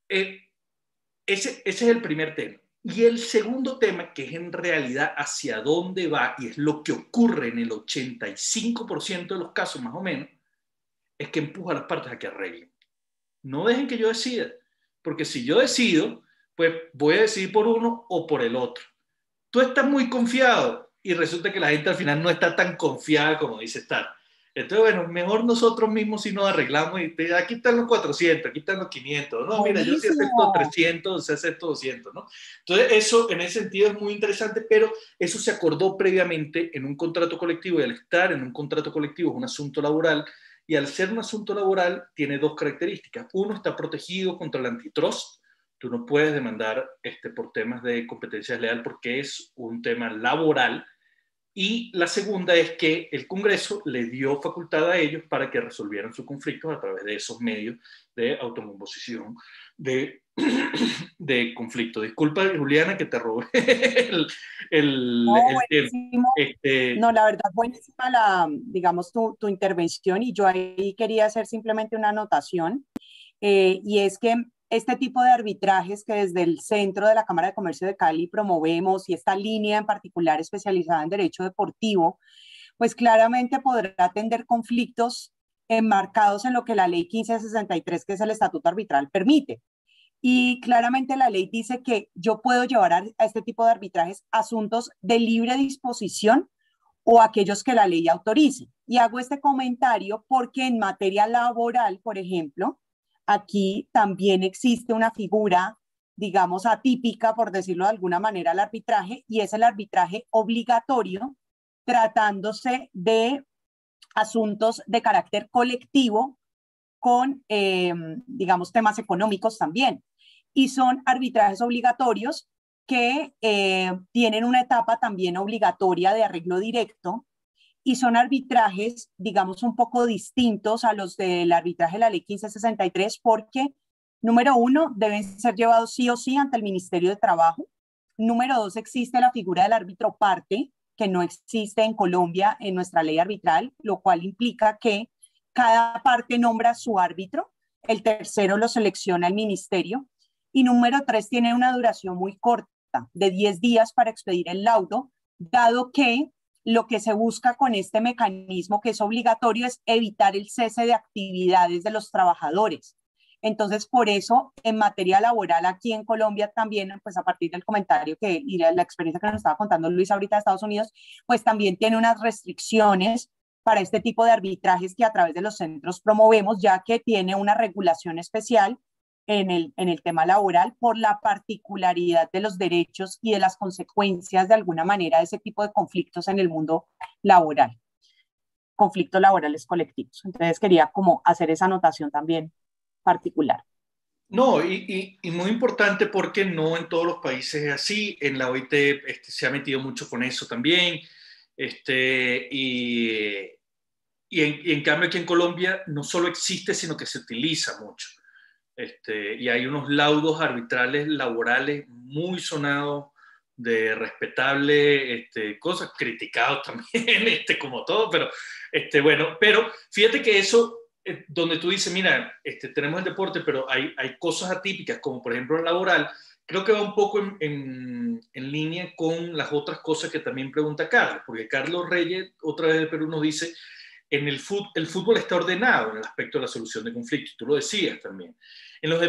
ese es el primer tema. Y el segundo tema, que es en realidad hacia dónde va, y es lo que ocurre en el 85% de los casos más o menos, es que empuja a las partes a que arreglen. No dejen que yo decida, porque si yo decido, pues voy a decidir por uno o por el otro. Tú estás muy confiado y resulta que la gente al final no está tan confiada como dice estar. Entonces, bueno, mejor nosotros mismos si nos arreglamos y aquí están los 400, aquí están los 500. No, mira, yo sí acepto Buenísimo. 300, sí acepto 200, ¿no? Entonces, eso en ese sentido es muy interesante, pero eso se acordó previamente en un contrato colectivo, y al estar en un contrato colectivo es un asunto laboral, y al ser un asunto laboral tiene 2 características. Uno, está protegido contra el antitrust. Tú no puedes demandar por temas de competencia desleal porque es un tema laboral. Y la segunda es que el Congreso le dio facultad a ellos para que resolvieran sus conflictos a través de esos medios de autocomposición de, de conflicto. Disculpa, Juliana, que te robé No, el tema. buenísimo. No, la verdad, buenísima digamos, tu intervención y yo ahí quería hacer simplemente una anotación y es que este tipo de arbitrajes que desde el centro de la Cámara de Comercio de Cali promovemos y esta línea en particular especializada en derecho deportivo, pues claramente podrá atender conflictos enmarcados en lo que la ley 1563, que es el estatuto arbitral, permite. Y claramente la ley dice que yo puedo llevar a este tipo de arbitrajes asuntos de libre disposición o aquellos que la ley autorice. Y hago este comentario porque en materia laboral, por ejemplo, aquí también existe una figura, digamos, atípica, por decirlo de alguna manera, al arbitraje, y es el arbitraje obligatorio, tratándose de asuntos de carácter colectivo con, digamos, temas económicos también. Y son arbitrajes obligatorios que tienen una etapa también obligatoria de arreglo directo y son arbitrajes, digamos, un poco distintos a los del arbitraje de la ley 1563 porque, número uno, deben ser llevados sí o sí ante el Ministerio de Trabajo. Número dos, existe la figura del árbitro parte, que no existe en Colombia en nuestra ley arbitral, lo cual implica que cada parte nombra su árbitro, el tercero lo selecciona el ministerio y número tres, tiene una duración muy corta, de 10 días para expedir el laudo, dado que lo que se busca con este mecanismo que es obligatorio es evitar el cese de actividades de los trabajadores. Entonces, por eso, en materia laboral aquí en Colombia también, pues a partir del comentario y la experiencia que nos estaba contando Luis ahorita de Estados Unidos, pues también tiene unas restricciones para este tipo de arbitrajes que a través de los centros promovemos, ya que tiene una regulación especial en el tema laboral por la particularidad de los derechos y de las consecuencias de alguna manera de ese tipo de conflictos en el mundo laboral, conflictos laborales colectivos. Entonces quería como hacer esa anotación también particular. No, y muy importante porque no en todos los países es así. En la OIT se ha metido mucho con eso también. Este, y en cambio aquí en Colombia no solo existe, sino que se utiliza mucho. Y hay unos laudos arbitrales laborales muy sonados de respetable cosas, criticados también, como todo, pero bueno, pero fíjate que eso, donde tú dices, mira, tenemos el deporte, pero hay cosas atípicas, como por ejemplo el laboral, creo que va un poco en línea con las otras cosas que también pregunta Carlos, porque Carlos Reyes, otra vez de Perú, nos dice, el fútbol está ordenado en el aspecto de la solución de conflictos, tú lo decías también. En los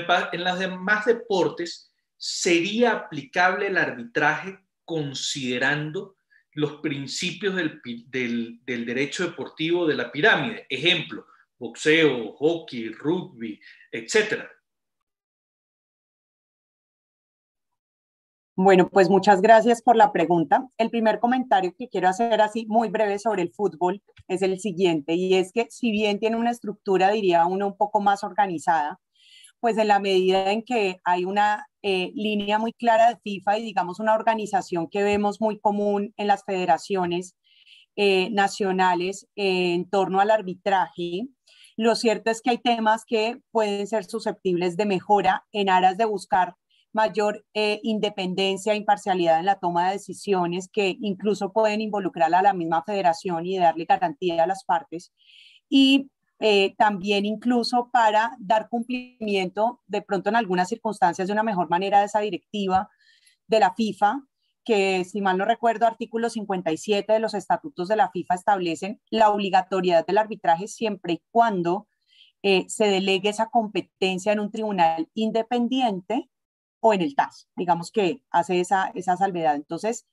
demás deportes, ¿sería aplicable el arbitraje considerando los principios del derecho deportivo de la pirámide? Ejemplo, boxeo, hockey, rugby, etcétera. Bueno, pues muchas gracias por la pregunta. El primer comentario que quiero hacer así muy breve sobre el fútbol es el siguiente, y es que si bien tiene una estructura, diría uno, un poco más organizada, pues en la medida en que hay una línea muy clara de FIFA y digamos una organización que vemos muy común en las federaciones nacionales en torno al arbitraje, lo cierto es que hay temas que pueden ser susceptibles de mejora en aras de buscar mayor independencia e imparcialidad en la toma de decisiones que incluso pueden involucrar a la misma federación y darle garantía a las partes. Y también incluso para dar cumplimiento de pronto en algunas circunstancias de una mejor manera de esa directiva de la FIFA, que si mal no recuerdo, artículo 57 de los estatutos de la FIFA establecen la obligatoriedad del arbitraje siempre y cuando se delegue esa competencia en un tribunal independiente o en el TAS, digamos que hace esa salvedad. Entonces,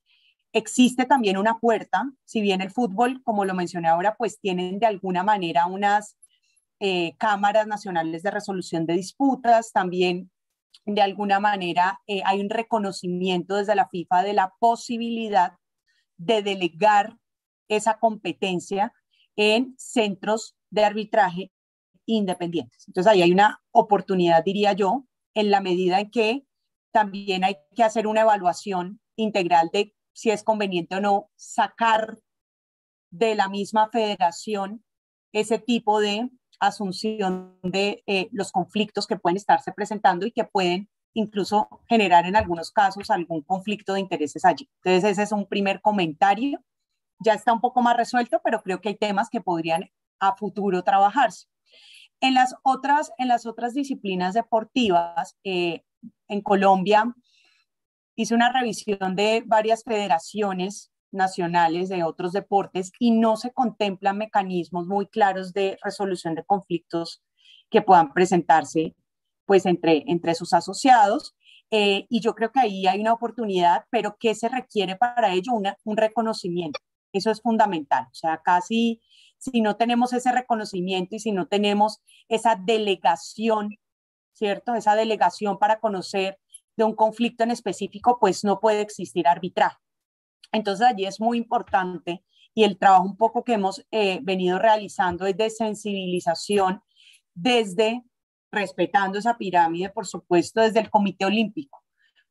existe también una puerta, si bien el fútbol, como lo mencioné ahora, pues tienen de alguna manera unas cámaras nacionales de resolución de disputas, también de alguna manera hay un reconocimiento desde la FIFA de la posibilidad de delegar esa competencia en centros de arbitraje independientes. Entonces ahí hay una oportunidad, diría yo, en la medida en que también hay que hacer una evaluación integral de si es conveniente o no sacar de la misma federación ese tipo de asunción de los conflictos que pueden estarse presentando y que pueden incluso generar en algunos casos algún conflicto de intereses allí. Entonces ese es un primer comentario. Ya está un poco más resuelto, pero creo que hay temas que podrían a futuro trabajarse. En las otras disciplinas deportivas, en Colombia hice una revisión de varias federaciones nacionales de otros deportes y no se contemplan mecanismos muy claros de resolución de conflictos que puedan presentarse pues entre sus asociados. Y yo creo que ahí hay una oportunidad, pero ¿qué se requiere para ello? Un reconocimiento. Eso es fundamental. O sea, casi si no tenemos ese reconocimiento y si no tenemos esa delegación, ¿cierto? Esa delegación para conocer de un conflicto en específico, pues no puede existir arbitraje. Entonces allí es muy importante y el trabajo un poco que hemos venido realizando es de sensibilización desde, respetando esa pirámide, por supuesto, desde el Comité Olímpico,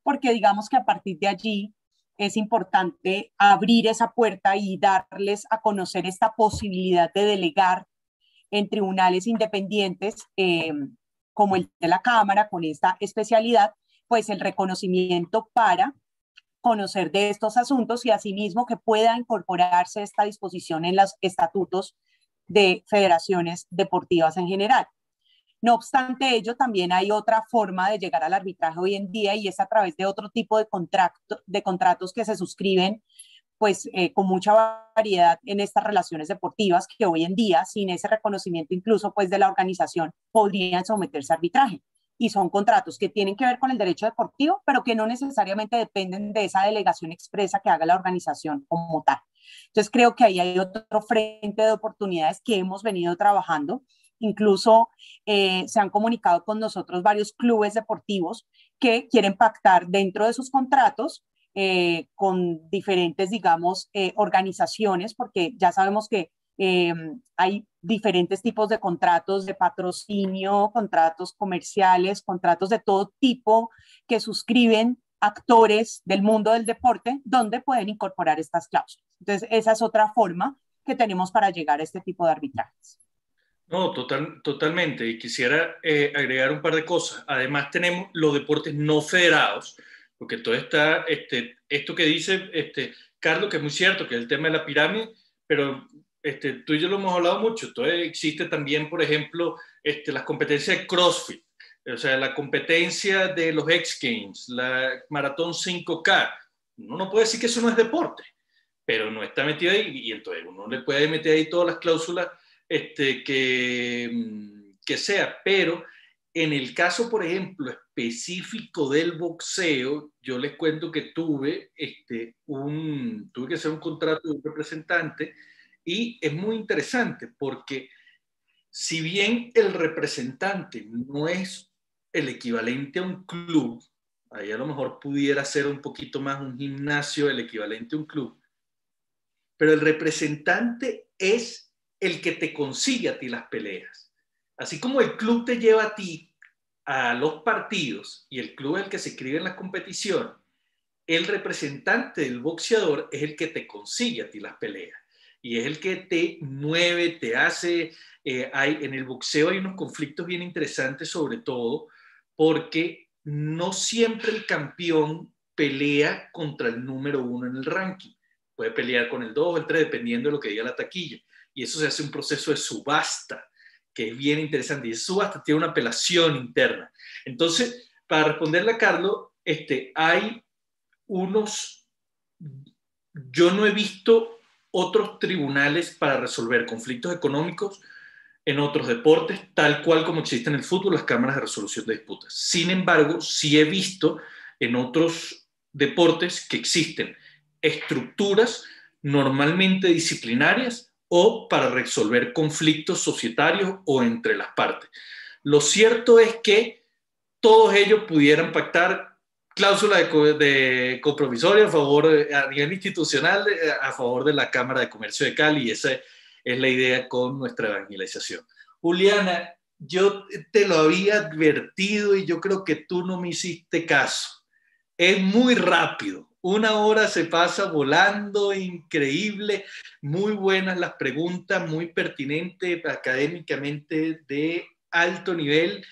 porque digamos que a partir de allí es importante abrir esa puerta y darles a conocer esta posibilidad de delegar en tribunales independientes como el de la Cámara, con esta especialidad, pues el reconocimiento para conocer de estos asuntos y asimismo que pueda incorporarse esta disposición en los estatutos de federaciones deportivas en general. No obstante ello, también hay otra forma de llegar al arbitraje hoy en día y es a través de otro tipo de contratos que se suscriben pues con mucha variedad en estas relaciones deportivas que hoy en día, sin ese reconocimiento incluso pues de la organización, podrían someterse a arbitraje. Y son contratos que tienen que ver con el derecho deportivo, pero que no necesariamente dependen de esa delegación expresa que haga la organización como tal. Entonces creo que ahí hay otro frente de oportunidades que hemos venido trabajando. Incluso se han comunicado con nosotros varios clubes deportivos que quieren pactar dentro de sus contratos con diferentes, digamos, organizaciones, porque ya sabemos que hay diferentes tipos de contratos de patrocinio, contratos comerciales, contratos de todo tipo que suscriben actores del mundo del deporte donde pueden incorporar estas cláusulas. Entonces, esa es otra forma que tenemos para llegar a este tipo de arbitrajes. No, totalmente. Y quisiera agregar un par de cosas. Además, tenemos los deportes no federados, porque todo está, esto que dice Carlos, que es muy cierto, que es el tema de la pirámide, pero tú y yo lo hemos hablado mucho. Entonces, existe también, por ejemplo, las competencias de CrossFit, o sea, la competencia de los X Games, la maratón 5K. Uno no puede decir que eso no es deporte, pero no está metido ahí, y entonces uno le puede meter ahí todas las cláusulas que sea, pero en el caso, por ejemplo, específico del boxeo, yo les cuento que tuve que hacer un contrato de un representante y es muy interesante porque si bien el representante no es el equivalente a un club, ahí a lo mejor pudiera ser un poquito más un gimnasio el equivalente a un club, pero el representante es el que te consigue a ti las peleas. Así como el club te lleva a ti a los partidos y el club es el que se inscribe en la competición, el representante del boxeador es el que te consigue a ti las peleas y es el que te mueve, te hace. En el boxeo hay unos conflictos bien interesantes, sobre todo porque no siempre el campeón pelea contra el número uno en el ranking. Puede pelear con el 2 o el 3, dependiendo de lo que diga la taquilla. Y eso se hace un proceso de subasta, que es bien interesante. Y esa subasta tiene una apelación interna. Entonces, para responderle a Carlos, hay unos... Yo no he visto otros tribunales para resolver conflictos económicos en otros deportes, tal cual como existe en el fútbol, las cámaras de resolución de disputas. Sin embargo, sí he visto en otros deportes que existen estructuras normalmente disciplinarias o para resolver conflictos societarios o entre las partes. Lo cierto es que todos ellos pudieran pactar cláusula de compromisoria a favor, a nivel institucional, a favor de la Cámara de Comercio de Cali, y esa es la idea con nuestra evangelización. Juliana, yo te lo había advertido y yo creo que tú no me hiciste caso. Es muy rápido. Una hora se pasa volando, increíble, muy buenas las preguntas, muy pertinente, académicamente de alto nivel,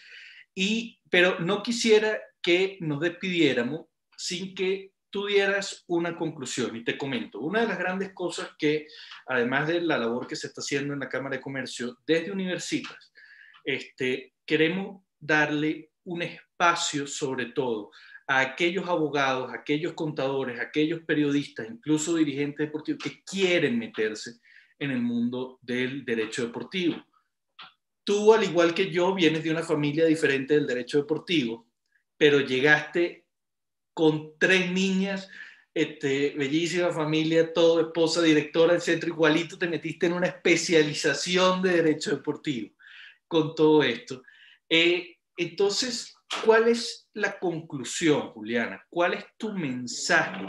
pero no quisiera que nos despidiéramos sin que tuvieras una conclusión. Y te comento, una de las grandes cosas que, además de la labor que se está haciendo en la Cámara de Comercio, desde Universitas, queremos darle un espacio sobre todo a aquellos abogados, a aquellos contadores, a aquellos periodistas, incluso dirigentes deportivos que quieren meterse en el mundo del derecho deportivo. Tú, al igual que yo, vienes de una familia diferente del derecho deportivo, pero llegaste con 3 niñas, bellísima familia, todo, esposa, directora del centro, igualito te metiste en una especialización de derecho deportivo con todo esto. Entonces, ¿cuál es la conclusión, Juliana? ¿Cuál es tu mensaje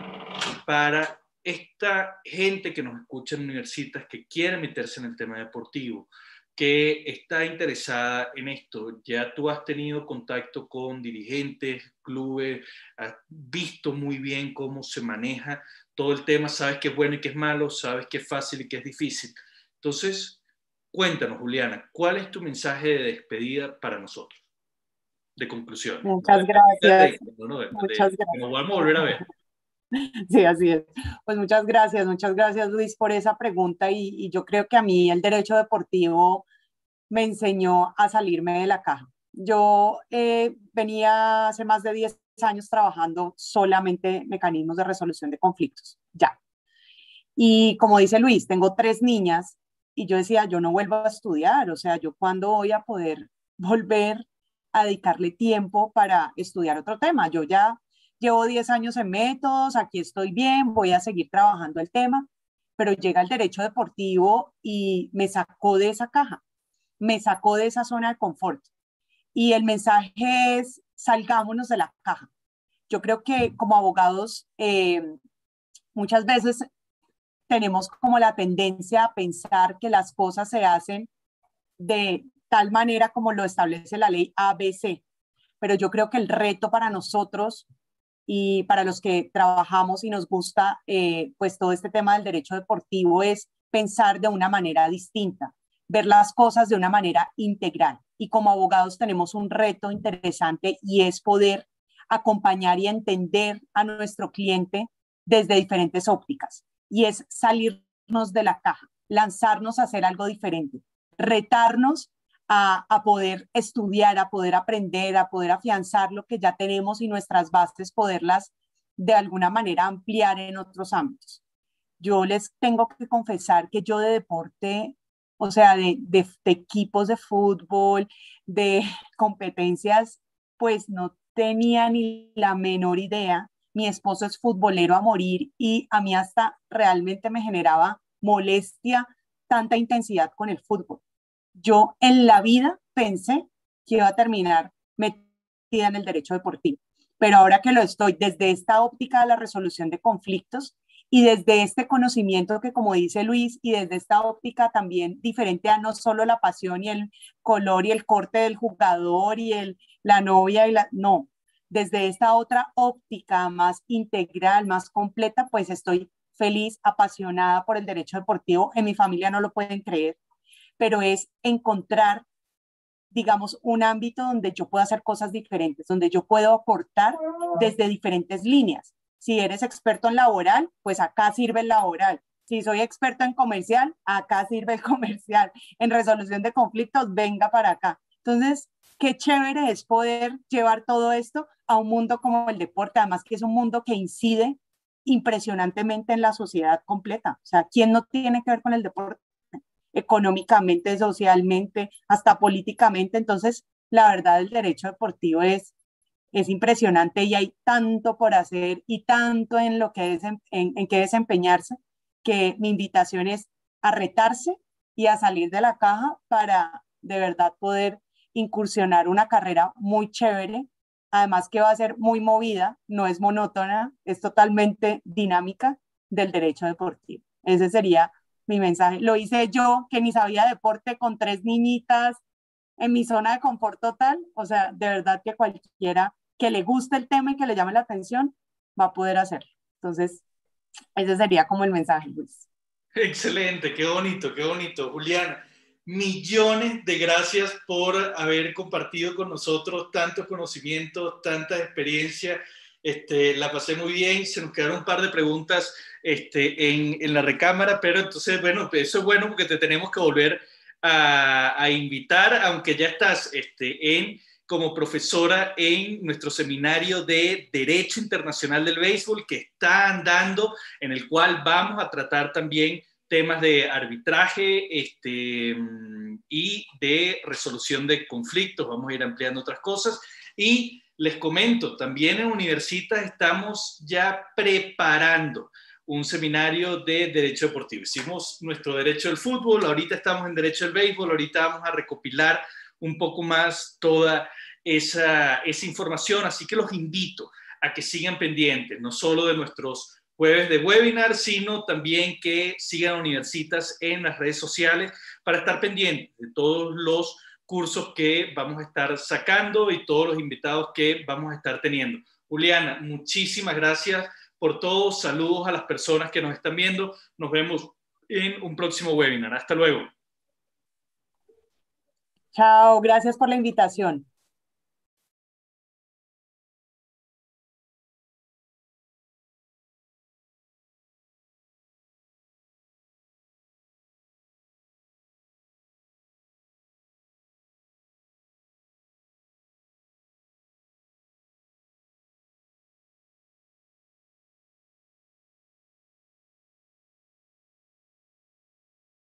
para esta gente que nos escucha en universitas, que quiere meterse en el tema deportivo, que está interesada en esto? Ya tú has tenido contacto con dirigentes, clubes, has visto muy bien cómo se maneja todo el tema, sabes qué es bueno y qué es malo, sabes qué es fácil y qué es difícil. Entonces, cuéntanos, Juliana, ¿cuál es tu mensaje de despedida para nosotros? De conclusiones. Muchas gracias. Muchas Que nos gracias. vamos a volver a ver. Sí, así es. Pues muchas gracias Luis por esa pregunta y yo creo que a mí el derecho deportivo me enseñó a salirme de la caja. Yo venía hace más de 10 años trabajando solamente mecanismos de resolución de conflictos, ya. Y como dice Luis, tengo 3 niñas y yo decía, yo no vuelvo a estudiar, o sea, yo cuándo voy a poder volver a dedicarle tiempo para estudiar otro tema. Yo ya llevo 10 años en métodos, aquí estoy bien, voy a seguir trabajando el tema, pero llega el derecho deportivo y me sacó de esa caja, me sacó de esa zona de confort. Y el mensaje es, salgámonos de la caja. Yo creo que como abogados, muchas veces tenemos como la tendencia a pensar que las cosas se hacen de tal manera como lo establece la ley ABC, pero yo creo que el reto para nosotros y para los que trabajamos y nos gusta pues todo este tema del derecho deportivo es pensar de una manera distinta, ver las cosas de una manera integral. Y como abogados tenemos un reto interesante y es poder acompañar y entender a nuestro cliente desde diferentes ópticas. Y es salirnos de la caja, lanzarnos a hacer algo diferente, retarnos a poder estudiar, a poder aprender, a poder afianzar lo que ya tenemos y nuestras bases, poderlas de alguna manera ampliar en otros ámbitos. Yo les tengo que confesar que yo de deporte, o sea, de equipos de fútbol, de competencias, pues no tenía ni la menor idea. Mi esposo es futbolero a morir y a mí hasta realmente me generaba molestia tanta intensidad con el fútbol. Yo en la vida pensé que iba a terminar metida en el derecho deportivo, pero ahora que lo estoy desde esta óptica de la resolución de conflictos y desde este conocimiento que, como dice Luis, y desde esta óptica también diferente a no solo la pasión y el color y el corte del jugador y la novia y no, desde esta otra óptica más integral, más completa, pues estoy feliz, apasionada por el derecho deportivo. En mi familia no lo pueden creer, pero es encontrar, digamos, un ámbito donde yo pueda hacer cosas diferentes, donde yo puedo aportar desde diferentes líneas. Si eres experto en laboral, pues acá sirve el laboral. Si soy experto en comercial, acá sirve el comercial. En resolución de conflictos, venga para acá. Entonces, qué chévere es poder llevar todo esto a un mundo como el deporte, además que es un mundo que incide impresionantemente en la sociedad completa. O sea, ¿quién no tiene que ver con el deporte? Económicamente, socialmente, hasta políticamente. Entonces, la verdad, el derecho deportivo es impresionante y hay tanto por hacer y tanto en lo que en que desempeñarse, que mi invitación es a retarse y a salir de la caja para de verdad poder incursionar una carrera muy chévere, además que va a ser muy movida, no es monótona, es totalmente dinámica del derecho deportivo. Ese sería mi mensaje. Lo hice yo, que ni sabía deporte, con 3 niñitas en mi zona de confort total. O sea, de verdad que cualquiera que le guste el tema y que le llame la atención va a poder hacerlo. Entonces, ese sería como el mensaje, Luis. Excelente, qué bonito, Juliana. Millones de gracias por haber compartido con nosotros tantos conocimientos, tanta experiencia. La pasé muy bien, se nos quedaron un par de preguntas en la recámara, pero entonces, bueno, eso es bueno porque te tenemos que volver a invitar, aunque ya estás como profesora en nuestro seminario de Derecho Internacional del Béisbol que está andando, en el cual vamos a tratar también temas de arbitraje y de resolución de conflictos. Vamos a ir ampliando otras cosas. Y les comento, también en Universitas estamos ya preparando un seminario de Derecho Deportivo. Hicimos nuestro Derecho del Fútbol, ahorita estamos en Derecho del Béisbol, ahorita vamos a recopilar un poco más toda esa información, así que los invito a que sigan pendientes, no solo de nuestros jueves de webinar, sino también que sigan Universitas en las redes sociales para estar pendientes de todos los cursos que vamos a estar sacando y todos los invitados que vamos a estar teniendo. Juliana, muchísimas gracias por todo. Saludos a las personas que nos están viendo. Nos vemos en un próximo webinar. Hasta luego. Chao, gracias por la invitación.